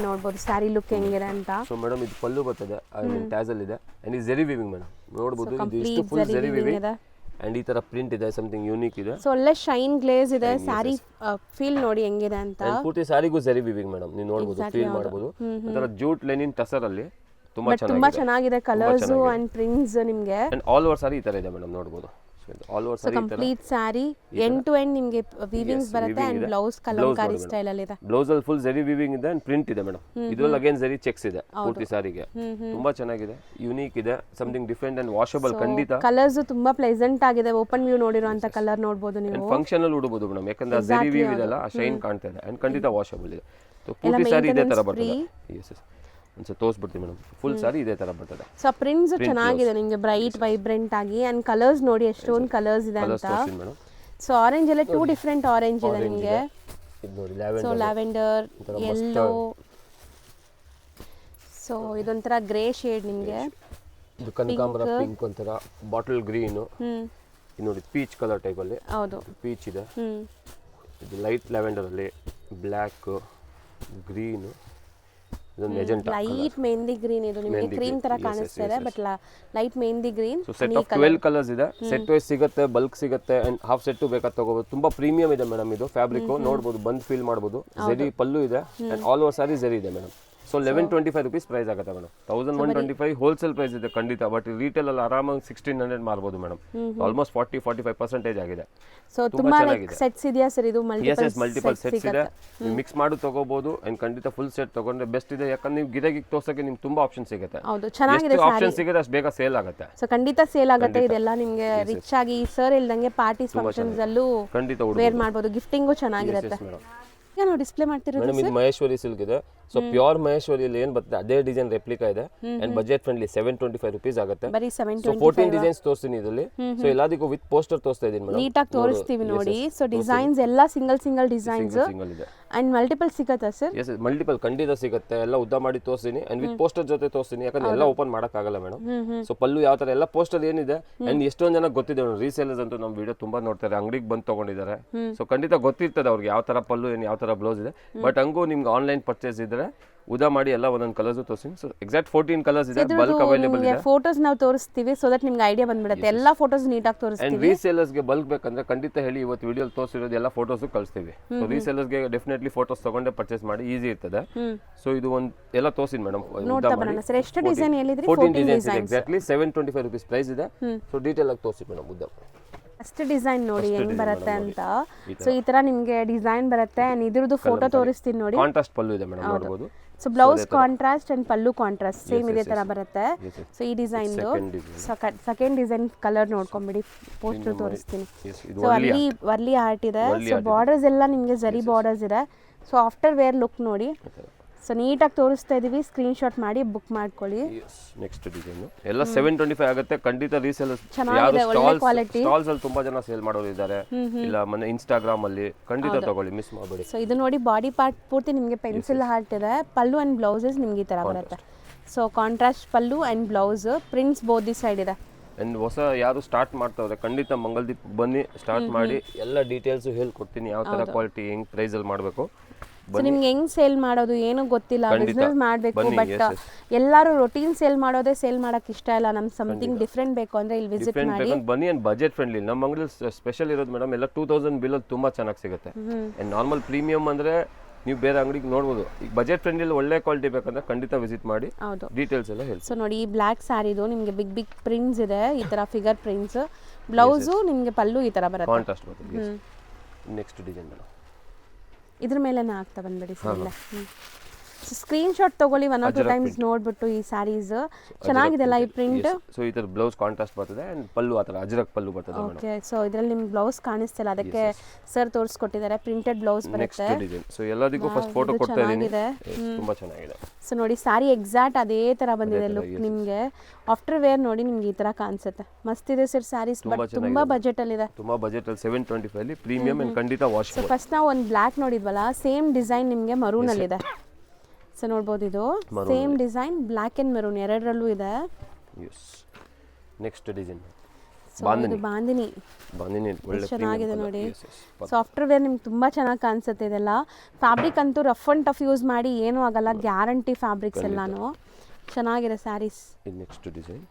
ನೋಡ್ಬೋದು ಸ್ಯಾರಿ ಲುಕ್ ಹೆಂಗಿದೆ ಅಂತ. ಸೊ ಮೇಡಮ್ ಇದು ಪಲ್ಲು ಬರ್ತದೆ, ಟ್ಯಾಸಲ್ ಇದೆ ಅಂಡ್ ಇದು ಜರಿ ವೀವಿಂಗ್ ಮೇಡಮ್. ನೋಡ್ಬೋದು ಇದು ಇಷ್ಟು ಫುಲ್ ಜರಿ ವೀವಿಂಗ್ ಅಂಡ್ ಈ ತರ ಪ್ರಿಂಟ್ ಇದೆ. ಸಮಥಿಂಗ್ ಯೂನಿಕ್ ಇದೆ. ಸೊ ಒಳ್ಳೆ ಶೈನ್ ಗ್ಲೇಸ್ ಇದೆ. ಸ್ಯಾರಿ ಫೀಲ್ ನೋಡಿ ಹೆಂಗಿದೆ ಅಂತ. ಪೂರ್ತಿ ಸ್ಯಾರಿಗೂ ಜರಿ ವೀವಿಂಗ್ ಮೇಡಮ್. ನೀವು ನೋಡಬಹುದು, ಫೀಲ್ ಮಾಡಬಹುದು. ಒಂಥರ ಜೂಟ್ ಲೈನಿನ್ ಟಸರ್ ಅಲ್ಲಿ ತುಂಬಾ ಚೆನ್ನಾಗಿದೆ ಕಲರ್ಸ್ ಅಂಡ್ ಪ್ರಿಂಟ್ಸ್ ನಿಮಗೆ. ಅಂಡ್ ಆಲ್ ಓವರ್ ಸಾರಿ ಈ ತರ ಇದೆ ಮೇಡಮ್. ನೋಡಬಹುದು all over sari complete sari end to end ನಿಮಗೆ ವೀವಿಂಗ್ಸ್ ಬರುತ್ತೆ ಅಂಡ್ ಬ್ಲೌಸ್ ಕಲಂಕಾರಿ ಸ್ಟೈಲ್ ಅಲ್ಲಿ ಇದೆ. ಬ್ಲೌಸ್ ಅಲ್ಲಿ ಫುಲ್ ಜರಿ ವೀವಿಂಗ್ ಇದೆ ಅಂಡ್ ಪ್ರಿಂಟ್ ಇದೆ ಮೇಡಮ್. ಇದರಲ್ಲಿ ಅಗೇನ್ ಜರಿ ಚೆಕ್ಸ್ ಇದೆ ಪೂರ್ತಿ ಸಾರಿಗೆ. ತುಂಬಾ ಚೆನ್ನಾಗಿದೆ, ಯೂನಿಕ್ ಇದೆ, ಸಮಥಿಂಗ್ ಡಿಫರೆಂಟ್ ಅಂಡ್ ವಾಷಬಲ್ ಖಂಡಿತ. ಕಲರ್ಸ್ ತುಂಬಾ ಪ್ಲೆಸೆಂಟ್ ಆಗಿದೆ. ಓಪನ್ ವ್ಯೂ ನೋಡಿರುವಂತ ಕಲರ್ ನೋಡಬಹುದು ನೀವು. ಫಂಕ್ಷನ್ ಅಲ್ಲಿ ಉಡಬಹುದು ಮೇಡಮ್, ಯಾಕಂದ್ರೆ ಜರಿ ವೀವ್ ಇದೆಲ್ಲ ಆ ಶೈನ್ ಕಾಣ್ತಾ ಇದೆ ಅಂಡ್ ಖಂಡಿತ ವಾಷಬಲ್ ಇದೆ. ಸೊ ಪೂರ್ತಿ ಸಾರಿ ಇದೇ ತರ ಬರ್ತದೆ. ಎಸ್ ಒಂದ್ಸಲ ತೋರಿಸ್ಬಿಡ್ತೀನಿ ಮೇಡಮ್. ಫುಲ್ ಸಾರಿ ಇದೇ ತರ ಬರ್ತದೆ. ಸೊ ಪ್ರಿಂಟ್ಸ್ ಚೆನ್ನಾಗಿದೆ ನಿಮಗೆ, ಬ್ರೈಟ್ ವೈಬ್ರೆಂಟ್ ಆಗಿ ಅಂಡ್ ಕಲರ್ಸ್ ನೋಡಿ ಎಷ್ಟೊಂದು ಕಲರ್ಸ್ ಇದೆ ಅಂತ. ಸೊ ಆರೆಂಜ್ ಎಲ್ಲ 2 ಡಿಫರೆಂಟ್ ಆರೆಂಜ್ ಇದೆ ನಿಮಗೆ. ಇದು ನೋಡಿ lavender, so lavender, yellow, so ಇದೊಂಥರ ಗ್ರೇ ಶೇಡ್ ನಿಮಗೆ. ಇದು ಕನಕಾಂಬರ ಪಿಂಕ್, ಒಂಥರ ಬಾಟಲ್ ಗ್ರೀನ್. ಇದು ನೋಡಿ ಪೀಚ್ ಕಲರ್ ಟೈಪ್ ಅಲ್ಲಿ. ಹೌದು, ಪೀಚ್ ಇದೆ. ಇದು ಲೈಟ್ ಲ್ಯಾವೆಂಡರ್ ಅಲ್ಲಿ ಬ್ಲ್ಯಾಕ್, ಗ್ರೀನು, ಇದೊಂದು ಮೆಜೆಂಟಾ. ಲೈಟ್ ಮೆಹಂದಿ ಗ್ರೀನ್, ಇದು ನಿಮಗೆ ಕ್ರೀಮ್ ತರ ಕಾಣಿಸ್ತಾ ಇದೆ, but light mehndi green. So set of 12 colours ಇದೆ. ಸೆಟ್ ವೈಸ್ ಸಿಗುತ್ತೆ, ಬಲ್ಕ್ ಸಿಗುತ್ತೆ, ಅಂಡ್ ಹಾಫ್ ಸೆಟ್ ಬೇಕಾದ ತಗೋಬಹುದು. ತುಂಬಾ ಪ್ರೀಮಿಯಂ ಇದೆ ಮೇಡಮ್ ಇದು ಫ್ಯಾಬ್ರಿಕ್. ನೋಡಬಹುದು, ಬಂದ್ ಫೀಲ್ ಮಾಡಬಹುದು. ಜೆರಿ ಪಲ್ಲು ಇದೆ and all over sorry Jerry ಇದೆ ಮೇಡಮ್. ಸೊ 1125 rupees ಪ್ರೈಸ್ ಆಗುತ್ತೆ ಮೇಡಮ್. 1125 ಹೋಲ್ಸೇಲ್ ಪ್ರೈಸ್ ಇದೆ ಖಂಡಿತ, ಬಟ್ ರಿಟೇಲ್ ಅಲ್ಲಿ ಆರಾಮಾಗಿ 1600 ಮಾರ್ಬೋದು ಮೇಡಮ್. ಆಲ್ಮೋಸ್ಟ್ 40-45% ಆಗಿದೆ. ಸೊ ತುಂಬಾ ಸೆಟ್ಸ್ ಇದೆಯಾ ಸರ್? ಇದು ಮಲ್ಟಿಪಲ್ ಸೆಟ್ಸ್ ಇದೆ, ನೀವು ಮಿಕ್ಸ್ ಮಾಡಿ ತಗೋಬಹುದು. ಅಂಡ್ ಖಂಡಿತ ಫುಲ್ ಸೆಟ್ ತಗೊಂಡ್ರೆ ಬೆಸ್ಟ್ ಇದೆ, ಯಾಕಂದ್ರೆ ನೀವು ಗಿರಾಕಿಗೆ ತೋರ್ಸಕ್ಕೆ ನಿಮ್ಗೆ ತುಂಬಾ ಆಪ್ಷನ್ ಸಿಗುತ್ತೆ. ಹೌದು, ಚೆನ್ನಾಗಿದೆ ಆಪ್ಷನ್ ಸಿಗುತ್ತೆ, ಅಷ್ಟು ಬೇಗ ಸೇಲ್ ಆಗುತ್ತೆ. ಸೊ ಖಂಡಿತ ಸೇಲ್ ಆಗುತ್ತೆ. ಇದೆಲ್ಲ ನಿಮ್ಗೆ ರಿಚ್ ಆಗಿ ಸರ್ ಇಲ್ದಂಗೆ ಪಾರ್ಟೀಸ್ ಫಂಕ್ಷನ್ಸ್ ಅಲ್ಲೂ ಖಂಡಿತ ವೇರ್ ಮಾಡಬಹುದು. ಗಿಫ್ಟಿಂಗು ಚೆನ್ನಾಗಿರುತ್ತೆ. ನಾವು ಡಿಸ್ಪ್ಲೇ ಮಾಡ್ತಿರೋದು ಮೇಡಮ್ ಇದು ಮಹೇಶ್ವರಿ ಸಿಲ್ಕ್ ಇದೆ. ಸೊ ಪ್ಯೂರ್ ಮಹೇಶ್ವರಿಯಲ್ಲಿ ಏನ್ ಬರ್ತದೆ ಅದೇ ಡಿಸೈನ್ ರೆಪ್ಲಿಕಾ ಇದೆ ಅಂಡ್ ಬಜೆಟ್ ಫ್ರೆಂಡ್ಲಿ 725 rupees ಆಗುತ್ತೆ. ಬರೀ ಸೊ 14 ಡಿಸೈನ್ಸ್ ತೋರಿಸ್ತೀನಿ ಇದರಲ್ಲಿ. ಸೊ ಎಲ್ಲದಕ್ಕೂ ವಿತ್ ಪೋಸ್ಟರ್ ತೋರಿಸ್ತಾ ಇದೀನಿ ಮೇಡಮ್, ನೀಟಾಗಿ ತೋರಿಸ್ತೀವಿ ನೋಡಿ. ಸೊ ಡಿಸೈನ್ಸ್ ಎಲ್ಲ ಸಿಂಗಲ್ ಡಿಸೈನ್ಸ್ ಸಿಂಗಲ್ ಇದೆ ಅಂಡ್ ಮಲ್ಟಿಪಲ್ ಸಿಗುತ್ತಾ ಸರ್? ಎಸ್, ಮಲ್ಟಿಪಲ್ ಖಂಡಿತ ಸಿಗುತ್ತೆ. ಎಲ್ಲ ಉದ್ದ ಮಾಡಿ ತೋರಿಸ್ತೀನಿ ಅಂಡ್ ವಿತ್ ಪೋಸ್ಟರ್ ಜೊತೆ ತೋರಿಸ್ತೀನಿ, ಯಾಕಂದ್ರೆ ಎಲ್ಲ ಓಪನ್ ಮಾಡಕ್ ಆಗಲ್ಲ ಮೇಡಮ್. ಸೊ ಪಲ್ಲು ಯಾವ ತರ ಎಲ್ಲ ಪೋಸ್ಟರ್ ಏನಿದೆ ಅಂಡ್ ಎಷ್ಟೊಂದು ಜನ ಗೊತ್ತಿದೆ ಮೇಡಮ್. ರೀಸೇಲರ್ಸ್ ಅಂತೂ ನಮ್ಮ ವಿಡಿಯೋ ತುಂಬಾ ನೋಡ್ತಾರೆ, ಅಂಗಡಿಗೆ ಬಂದು ತಗೊಂಡಿದ್ದಾರೆ. ಸೊ ಖಂಡಿತ ಗೊತ್ತಿರ್ತದೆ ಅವ್ರಿಗೆ ಯಾವ ತರ ಪಲ್ಲು ಏನು, ಯಾವ ತರ ಬ್ಲೌಸ್ ಇದೆ. ಬಟ್ ಹಂಗೂ ನಿಮ್ಗೆ ಆನ್ಲೈನ್ ಪರ್ಚೇಸ್ ಇದ್ರೆ ಉದಾ ಮಾಡಿ ಎಲ್ಲ ಒಂದೊಂದು ಕಲರ್ಸ್ ತೋರಿಸ್ತೀನಿ. ಸೊ ಎಕ್ಸಾಕ್ಟ್ 14 ಕಲರ್ಸ್ ಇದೆ, ಬಲ್ಕ್ ಅವೈಲೇಬಲ್ ಇದೆ. ಫೋಟೋಸ್ ನಾವು ತೋರಿಸ್ತೀವಿ ಸೊ ದಟ್ ನಿಮ್ಗೆ ಐಡಿಯಾ ಬಂದ್ಬಿಡುತ್ತೆ. ಎಲ್ಲ ಫೋಟೋಸ್ ನೀಟಾಗಿ ತೋರಿಸ್ತೀವಿ. ಅಂಡ್ ರೀಸೇಲರ್ಸ್ ಗೆ ಬಲ್ಕ್ ಬೇಕಂದ್ರೆ ಖಂಡಿತ ಹೇಳಿ, ಇವತ್ತು ವಿಡಿಯೋ ತೋರಿಸಿರೋದು ಎಲ್ಲ ಫೋಟೋಸ್ ಕಳಿಸ್ತೀವಿ. ಸೊ ರೀಸೇಲರ್ಸ್ ಗೆ ಡೆಫಿನೆಟ್ಲಿ ಫೋಟೋಸ್ ತಗೊಂಡೆ ಪರ್ಚೇಸ್ ಮಾಡಿ ಈಸಿ ಇರ್ತದೆ. ಸೊ ಇದು ಒಂದು ಎಲ್ಲ ತೋರಿಸ್ತೀನಿ ಮೇಡಮ್. ನೋಡ್ತಾ ಬರೋಣ ಸರ್. ಎಷ್ಟು ಡಿಸೈನ್ ಹೇಳಿದ್ರಿ? 14 ಡಿಸೈನ್ಸ್ ಇದೆ. ಎಕ್ಸಾಕ್ಟ್ಲಿ 725 rupees ಪ್ರೈಸ್ ಇದೆ. ಸೊ ಡೀಟೇಲ್ ಆಗಿ ತೋರಿಸಿ ಮೇಡಮ್ ಉದ್ದ. ಫಸ್ಟ್ ಡಿಸೈನ್ ನೋಡಿ ಹೆಂಗ್ ಬರುತ್ತೆ ಅಂತ. ಸೊ ಈ ತರ ನಿಮ್ಗೆ ಡಿಸೈನ್ ಬರುತ್ತೆ. ಇದ್ರದ್ದು ಫೋಟೋ ತೋರಿಸ್ತೀನಿ ನೋಡಿ. ಕಾಂಟ್ರಾಸ್ಟ್ ಪಲ್ಲು ಇದೆ ಮೇಡಮ್, ನೋಡಬಹುದು. So blouse contrast and pallu contrast same ಇದೇ ತರ ಬರುತ್ತೆ. ಸೊ ಈ ಡಿಸೈನ್ ಸೆಕೆಂಡ್ ಡಿಸೈನ್ ಕಲರ್ ನೋಡ್ಕೊಂಬಿಡಿ, ಪೋಸ್ಟರ್ ತೋರಿಸ್ತೀನಿ. ಸೊ ಅಲ್ಲಿ ವರ್ಲಿ ಆರ್ಟ್ ಇದೆ. ಸೊ ಬಾರ್ಡರ್ಸ್ ಎಲ್ಲ ನಿಮ್ಗೆ ಜರಿ ಬಾರ್ಡರ್ಸ್ ಇದೆ. ಸೊ ಆಫ್ಟರ್ ವೇರ್ ಲುಕ್ ನೋಡಿ. ಸೊ ನೀಟಾಗಿ ತೋರಿಸ್ತಾ ಇದೀವಿ, ಸ್ಕ್ರೀನ್ ಶಾಟ್ ಮಾಡಿ ಬುಕ್ ಮಾಡ್ಕೊಳ್ಳಿ. ನೆಕ್ಸ್ಟ್ ಡಿಸೈನ್ ಎಲ್ಲ 725 ಆಗುತ್ತೆ ಖಂಡಿತ. ರೀಸೇಲರ್ಸ್ ಚೆನ್ನಾಗಿದೆ, ಒಳ್ಳೆ ಕ್ವಾಲಿಟಿ. ಸ್ಟಾಲ್ಸ್ ಅಲ್ಲಿ ತುಂಬಾ ಜನ ಸೇಲ್ ಮಾಡೋರು ಇದ್ದಾರೆ, ಇಲ್ಲ ಮೊನ್ನೆ ಇನ್ಸ್ಟಾಗ್ರಾಮ್ ಅಲ್ಲಿ. ಖಂಡಿತ ತಗೊಳ್ಳಿ, ಮಿಸ್ ಮಾಡಬೇಡಿ. ಸೊ ಇದು ನೋಡಿ ಬಾಡಿ ಪಾರ್ಟ್ ಪೂರ್ತಿ ನಿಮಗೆ ಪೆನ್ಸಿಲ್ ಹಾರ್ಟ್ ಇದೆ. ಪಲ್ಲು ಅಂಡ್ ಬ್ಲೌಸಸ್ ನಿಮ್ಗೆ ಈ ತರ ಬರುತ್ತೆ. So contrast pallu and blouse, prints both the side ಇದೆ. ಅಂಡ್ ಹೊಸ ಯಾರು ಸ್ಟಾರ್ಟ್ ಮಾಡ್ತಾವ್ರೆ ಖಂಡಿತ ಮಂಗಲ್ದೀಪ್ ಬನ್ನಿ, ಸ್ಟಾರ್ಟ್ ಮಾಡಿ ಎಲ್ಲ ಡೀಟೇಲ್ಸ್ ಹೇಳ್ಕೊಡ್ತೀನಿ, ಯಾವ ತರ ಕ್ವಾಲಿಟಿ ಹೆಂಗ್ ಪ್ರೈಸ್ ಅಲ್ಲಿ ಮಾಡಬೇಕು. ಸೊ ನಿಮ್ಗೆ ಹೆಂಗ್ ಸೇಲ್ ಮಾಡೋದು ಏನು ಗೊತ್ತಿಲ್ಲ, ಬಿಸ್ನೆಸ್ ಮಾಡಬೇಕು, ಬಟ್ ಎಲ್ಲರೂ ರೊಟೀನ್ ಸೇಲ್ ಮಾಡೋದೇ ಸೇಲ್ ಮಾಡಕ್ ಇಷ್ಟ ಇಲ್ಲ. ನಮ್ಗೆ ಸಮಥಿಂಗ್ ಡಿಫ್ರೆಂಟ್ ಬೇಕು ಅಂದ್ರೆ ಇಲ್ಲಿ ವಿಸಿಟ್ ಮಾಡಿ ಬನ್ನಿ. ಅಂಡ್ ಬಜೆಟ್ ಫ್ರೆಂಡ್ಲಿ ನಮ್ಮ ಅಂಗಡಿಯಲ್ಲಿ ಸ್ಪೆಷಲ್ ಇರೋದು ಮೇಡಮ್, ಎಲ್ಲ 2000 ಬಿಲ್ ಅಲ್ಲಿ ತುಂಬಾ ಚೆನ್ನಾಗಿ ಸಿಗುತ್ತೆ. ಅಂಡ್ ನಾರ್ಮಲ್ ಪ್ರೀಮಿಯಂ ಅಂದ್ರೆ ನೀವು ಬೇರೆ ಅಂಗಡಿಗೆ ನೋಡ್ಬೋದು. ಈಗ ಬಜೆಟ್ ಫ್ರೆಂಡ್ಲಿ ಒಳ್ಳೆ ಕ್ವಾಲಿಟಿ ಬೇಕಂದ್ರೆ ಖಂಡಿತ ವಿಸಿಟ್ ಮಾಡಿ, ಡೀಟೇಲ್ಸ್ ಎಲ್ಲ ಹೇಳಿ. ಸೊ ನೋಡಿ ಈ ಬ್ಲ್ಯಾಕ್ ಸ್ಯಾರಿದು ನಿಮಗೆ ಬಿಗ್ ಪ್ರಿಂಟ್ಸ್ ಇದೆ, ಈ ತರ ಫಿಗರ್ ಪ್ರಿಂಟ್ಸ್. ಬ್ಲೌಸು ನಿಮಗೆ ಪಲ್ಲು ಈ ತರ ಬರುತ್ತೆ, ಕಾಂಟ್ರಾಸ್ಟ್ ಬರುತ್ತೆ. ನೆಕ್ಸ್ಟ್ ಡಿಸೈನ್ ಮೇಡಮ್, ಇದ್ರ ಮೇಲೆನೇ ಆಗ್ತಾ ಬಂದ್ಬಿಡಿ ಸರ್. ಸ್ಕ್ರೀನ್ ಶಾಟ್ ತಗೊಳ್ಳಿ, 1 or 2 ಟೈಮ್ಸ್ ನೋಡ್ಬಿಟ್ಟು. ಈ ಸ್ಯಾರೀಸ್ ಚೆನ್ನಾಗಿದೆಲ್ಲ ಈ ಪ್ರಿಂಟ್. ಸೊ ಈ ತರ ಬ್ಲೌಸ್ ಕಾಂಟ್ರಾಸ್ಟ್ ಬರ್ತದೆ ಅಂಡ್ ಪಲ್ಲು ಆ ತರ ಅಜರಕ್ ಪಲ್ಲು ಬರ್ತದೆ. ಓಕೆ, ಸೊ ಇದರಲ್ಲಿ ನಿಮ್ಗೆ ಬ್ಲೌಸ್ ಕಾಣಿಸ್ತಿಲ್ಲ, ಅದಕ್ಕೆ ಸರ್ ತೋರಿಸ್ಕೊಟ್ಟಿದ್ದಾರೆ. ಪ್ರಿಂಟೆಡ್ ಬ್ಲೌಸ್ ಬರುತ್ತೆ. Next design. ಸೊ ಎಲ್ಲದಕ್ಕೂ ಫಸ್ಟ್ ಫೋಟೋ ಕೊಡ್ತಾ ಇದೀನಿ, ತುಂಬಾ ಚೆನ್ನಾಗಿದೆ. ಸೊ ನೋಡಿ ಸ್ಯಾರಿ ಎಕ್ಸಾಕ್ಟ್ ಅದೇ ತರ ಬಂದಿದೆ ಲುಕ್ ನಿಮ್ಗೆ. ಆಫ್ಟರ್ ವೇರ್ ನೋಡಿ ನಿಮ್ಗೆ ಈ ತರ ಕಾಣಿಸುತ್ತೆ. ಮಸ್ತ್ ಇದೆ ಸರ್ ಸ್ಯಾರೀಸ್, ಬಟ್ ತುಂಬಾ ಬಜೆಟ್ ಅಲ್ಲಿ ಇದೆ. ತುಂಬಾ ಬಜೆಟ್ ಅಲ್ಲಿ 725 ಅಲ್ಲಿ ಪ್ರೀಮಿಯಂ ಅಂಡ್ ಖಂಡಿತ ವಾಶ್. ಸೊ ಫಸ್ಟ್ ನಾವು ಒಂದು ಬ್ಲಾಕ್ ನೋಡಿದ್ವಲ್ಲ, ಸೇಮ್ ಡಿಸೈನ್ ನಿಮ್ಗೆ ಮರೂನ್ ಅಲ್ಲಿ ಇದೆ. ಸೊ ನೋಡ್ಬೋದು, ಇದು same design black and maroon ಎರಡರಲ್ಲೂ ಇದೆ. ನೆಕ್ಸ್ಟ್ ಡಿಸೈನ್ ಬಾಂದಿನಿ ಒಳ್ಳೆ ಚೆನ್ನಾಗಿದೆ ನೋಡಿ. ಸೊ ಆಫ್ಟರ್ ವೇರ್ ನಿಮ್ಗೆ ತುಂಬಾ ಚೆನ್ನಾಗಿ ಕಾಣಿಸುತ್ತೆ. ಇದೆಲ್ಲ ಫ್ಯಾಬ್ರಿಕ್ ಅಂತೂ ರಫ್ ಅಂಡ್ ಟಫ್ ಯೂಸ್ ಮಾಡಿ ಏನೂ ಆಗಲ್ಲ, ಗ್ಯಾರಂಟಿ ಫ್ಯಾಬ್ರಿಕ್ಸ್ ಎಲ್ಲಾನು. ಚೆನ್ನಾಗಿದೆ sarees. Next design.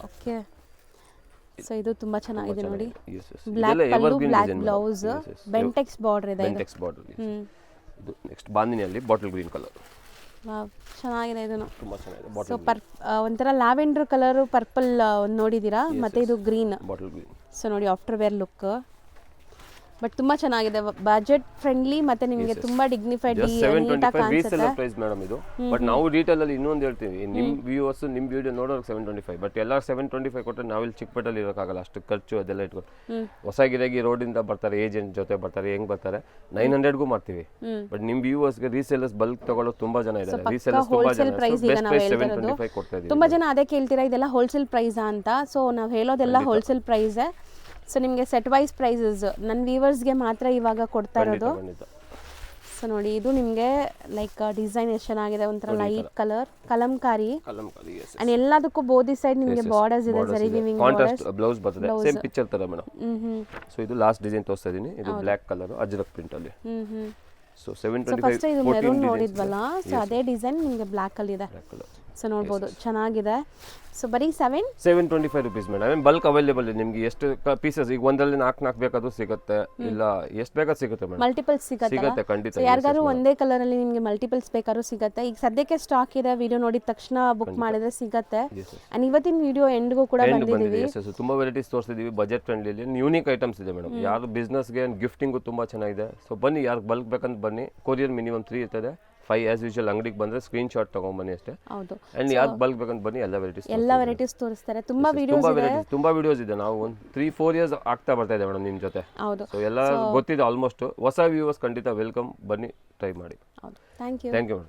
Okay, so ಇದು ತುಂಬಾ ಚೆನ್ನಾಗಿದೆ ನೋಡಿ. Black pallu, black blouse, Bentex border ಇದೆ. Bentex border. ಇದು ನೆಕ್ಸ್ಟ್ ಬಾಂದಿನಿಯಲ್ಲಿ ಬಾಟಲ್ ಗ್ರೀನ್ ಕಲರ್. ವಾವ್, ಚೆನ್ನಾಗಿದೆ ಇದನ್ನು. ತುಂಬಾ ಚೆನ್ನಾಗಿದೆ. ಸೊ ಒಂಥರ ಲ್ಯಾವೆಂಡರ್ ಕಲರ್, ಪರ್ಪಲ್ ನೋಡಿದೀರಾ, ಮತ್ತೆ ಇದು ಗ್ರೀನ್. Bottle green. ಸೊ ನೋಡಿ ಆಫ್ಟರ್ ವೇರ್ ಲುಕ್, ಬಟ್ ತುಂಬಾ ಚೆನ್ನಾಗಿದೆ. ಬಜೆಟ್ ಫ್ರೆಂಡ್ಲಿ ಮತ್ತೆ ನಿಮಗೆ ತುಂಬಾ ಡಿಗ್ನಿಫೈಡ್ ನೀಟಾಗಿ ಕಾಣಿಸುತ್ತೆ. ಪ್ರೈಸ್ ಮೇಡಮ್ ಇದು. ಬಟ್ ನಾವು ಡೀಟೇಲ್ ಅಲ್ಲಿ ಇನ್ನೊಂದು ಹೇಳ್ತೀವಿ, ನಿಮ್ ವ್ಯೂವರ್ಸ್ ನಿಮ್ ವಿಡಿಯೋ ನೋಡೋರು 725. ಬಟ್ ಎಲ್ಲ 725 ಕೊಟ್ಟರೆ ನಾವಿಲ್ಲಿ ಚಿಕ್ಕಪೇಟೆಯಲ್ಲಿ ಇರೋಕ್ಕಾಗಲ್ಲ, ಅಷ್ಟು ಖರ್ಚು ಅದೆಲ್ಲ ಇಟ್ಕೊಂಡು. ಹೊಸ ಗಿರಾಗಿ ರೋಡ್ ಇಂದ ಬರ್ತಾರೆ, ಏಜೆಂಟ್ ಜೊತೆ ಬರ್ತಾರೆ, ಹೆಂಗ್ ಬರ್ತಾರೆ 900ಗೂ ಮಾಡ್ತೀವಿ. ಬಟ್ ನಿಮ್ ವ್ಯೂವರ್ಸ್ಗೆ ರೀಸೇಲರ್ಸ್ ಬಲ್ಕ್ ತಗೊಳ್ಳೋ ತುಂಬಾ ಜನ ಇದ್ದಾರೆ. ರೀಸೇಲರ್ಸ್ ತುಂಬಾ ಜನ, ಬೆಸ್ಟ್ ಪ್ರೈಸ್ 725 ಕೊಡ್ತಾ ಇದೀವಿ. ತುಂಬಾ ಜನ ಅದೇ ಕೇಳ್ತೀರಾ, ಇದೆಲ್ಲ ಹೋಲ್ಸೇಲ್ ಪ್ರೈಸ್ ಅಂತ. ಸೊ ನಾವು ಹೇಳೋದೆಲ್ಲ ಹೋಲ್ಸೇಲ್ ಪ್ರೈಸ್. ಸೊ ನಿಮಗೆ ಸೆಟ್ ವೈಸ್ ಪ್ರೈಸಸ್ ನನ್ನ ವ್ಯೂವರ್ಸ್ಗೆ ಮಾತ್ರ ಇವಾಗ ಕೊಡ್ತಾ ಇರೋದು. ಸೊ ಸೊ ನೋಡಿ ಇದು ನಿಮಗೆ ಲೈಕ್ ಡಿಸೈನ್ ಎಷ್ಟು ಚೆನ್ನಾಗಿದೆ, ಒಂಥರ ಲೈಟ್ ಕಲರ್ ಕಲಂಕಾರಿ ಅಂಡ್ ಎಲ್ಲದಕ್ಕೂ ಬೋದಿ ಸೈಡ್ ನಿಮಗೆ ಬಾರ್ಡರ್ಸ್ ಇದೆ ಸರಿ ವಿವಿಂಗ್ ಕಾಂಟ್ರಾಸ್ಟ್ ಬ್ಲೌಸ್ ಬರ್ತದೆ ಸೇಮ್ ಪಿಕ್ಚರ್ ತರ ಮೇಡಮ್. ಸೊ ಇದು ಲಾಸ್ಟ್ ಡಿಸೈನ್ ತೋರಿಸ್ತಾ ಇದೀನಿ, ಇದು ಬ್ಲಾಕ್ ಕಲರ್ ಅಜ್ರಕ್ ಪ್ರಿಂಟ್ ಅಲ್ಲಿ. ಸೊ 725 ಫಸ್ಟ್ ಇದು ಮೆರೂನ್ ನೋಡಿದ್ವಲ್ಲ, ಸೊ ಅದೇ ಡಿಸೈನ್ ನಿಮಗೆ ಬ್ಲಾಕ್ ಅಲ್ಲಿ ಇದೆ. ಸೊ ನೋಡ್ಬೋದು ಚೆನ್ನಾಗಿದೆ. ಸೊ ಬರೀ 725 ರುಪೀಸ್ ಮೇಡಮ್. ಬಲ್ಕ್ ಅವೈಲೇಬಲ್ ಇದೆ ನಿಮ್ಗೆ. ಎಷ್ಟು ಪೀಸಸ್ ಈಗ ಒಂದರಲ್ಲಿ 4 ಬೇಕಾದ್ರೂ ಸಿಗುತ್ತೆ, ಇಲ್ಲ ಎಷ್ಟು ಬೇಕಾದ್ರೂ ಸಿಗುತ್ತೆ ಮೇಡಮ್. ಮಲ್ಟಿಪಲ್ಸ್ ಸಿಗುತ್ತೆ ಖಂಡಿತ. ಯಾರಿಗಾರು ಒಂದೇ ಕಲರ್ ಅಲ್ಲಿ ನಿಮಗೆ ಮಲ್ಟಿಪಲ್ಸ್ ಬೇಕಾದ್ರೂ ಸಿಗುತ್ತೆ. ಈಗ ಸದ್ಯಕ್ಕೆ ಸ್ಟಾಕ್ ಇದೆ, ವಿಡಿಯೋ ನೋಡಿದ ತಕ್ಷಣ ಬುಕ್ ಮಾಡಿದ್ರೆ ಸಿಗುತ್ತೆ. ಅಂಡ್ ಇವತ್ತಿನ ವಿಡಿಯೋ ಎಂಡ್ಗೂ ಕೂಡ ಬಂದಿದ್ದೀವಿ. ತುಂಬಾ ವೆರೈಟೀಸ್ ತೋರಿಸಿದೀವಿ ಬಜೆಟ್ ಫ್ರೆಂಡ್ಲಿ, ಯೂನಿಕ್ ಐಟಮ್ಸ್ ಇದೆ ಮೇಡಮ್. ಯಾರು ಬಿಸ್ನೆಸ್ಗೆ ಗಿಫ್ಟಿಂಗು ತುಂಬಾ ಚೆನ್ನಾಗಿದೆ. ಸೊ ಬನ್ನಿ, ಯಾರು ಬಲ್ಕ್ ಬೇಕಂತ ಬನ್ನಿ. ಕೊರಿಯರ್ ಮಿನಿಮಮ್ 3 ಇರ್ತದೆ. 5 ಆಸ್ ಯೂಶುವಲ್ ಅಂಗಡಿಗೆ ಬಂದ್ರೆ ಸ್ಕ್ರೀನ್ ಶಾಟ್ ತಗೊಂಡ್ಬನ್ನಿ ಅಷ್ಟೇ. ಹೌದು. ಅಂಡ್ ಯಾರು ಬಲ್ಕ್ ಬೇಕಂತ ಬನ್ನಿ, ಎಲ್ಲ ವೆರೈಟೀಸ್ ತೋರಿಸ್ತಾರೆ. ತುಂಬಾ ವಿಡಿಯೋಸ್ ಇದೆ. ನಾವು ಒಂದು 3-4 ಇಯರ್ಸ್ ಆಗ್ತಾ ಬರ್ತಾ ಇದೆ ಮೇಡಮ್ ನಿಮ್ ಜೊತೆ. ಹೌದು. ಸೊ ಎಲ್ಲ ಗೊತ್ತಿದೆ ಆಲ್ಮೋಸ್ಟ್. ಹೊಸ ವ್ಯೂವರ್ಸ್ ಖಂಡಿತ ವೆಲ್ಕಮ್, ಬನ್ನಿ ಟ್ರೈ ಮಾಡಿ. ಹೌದು. Thank you madam.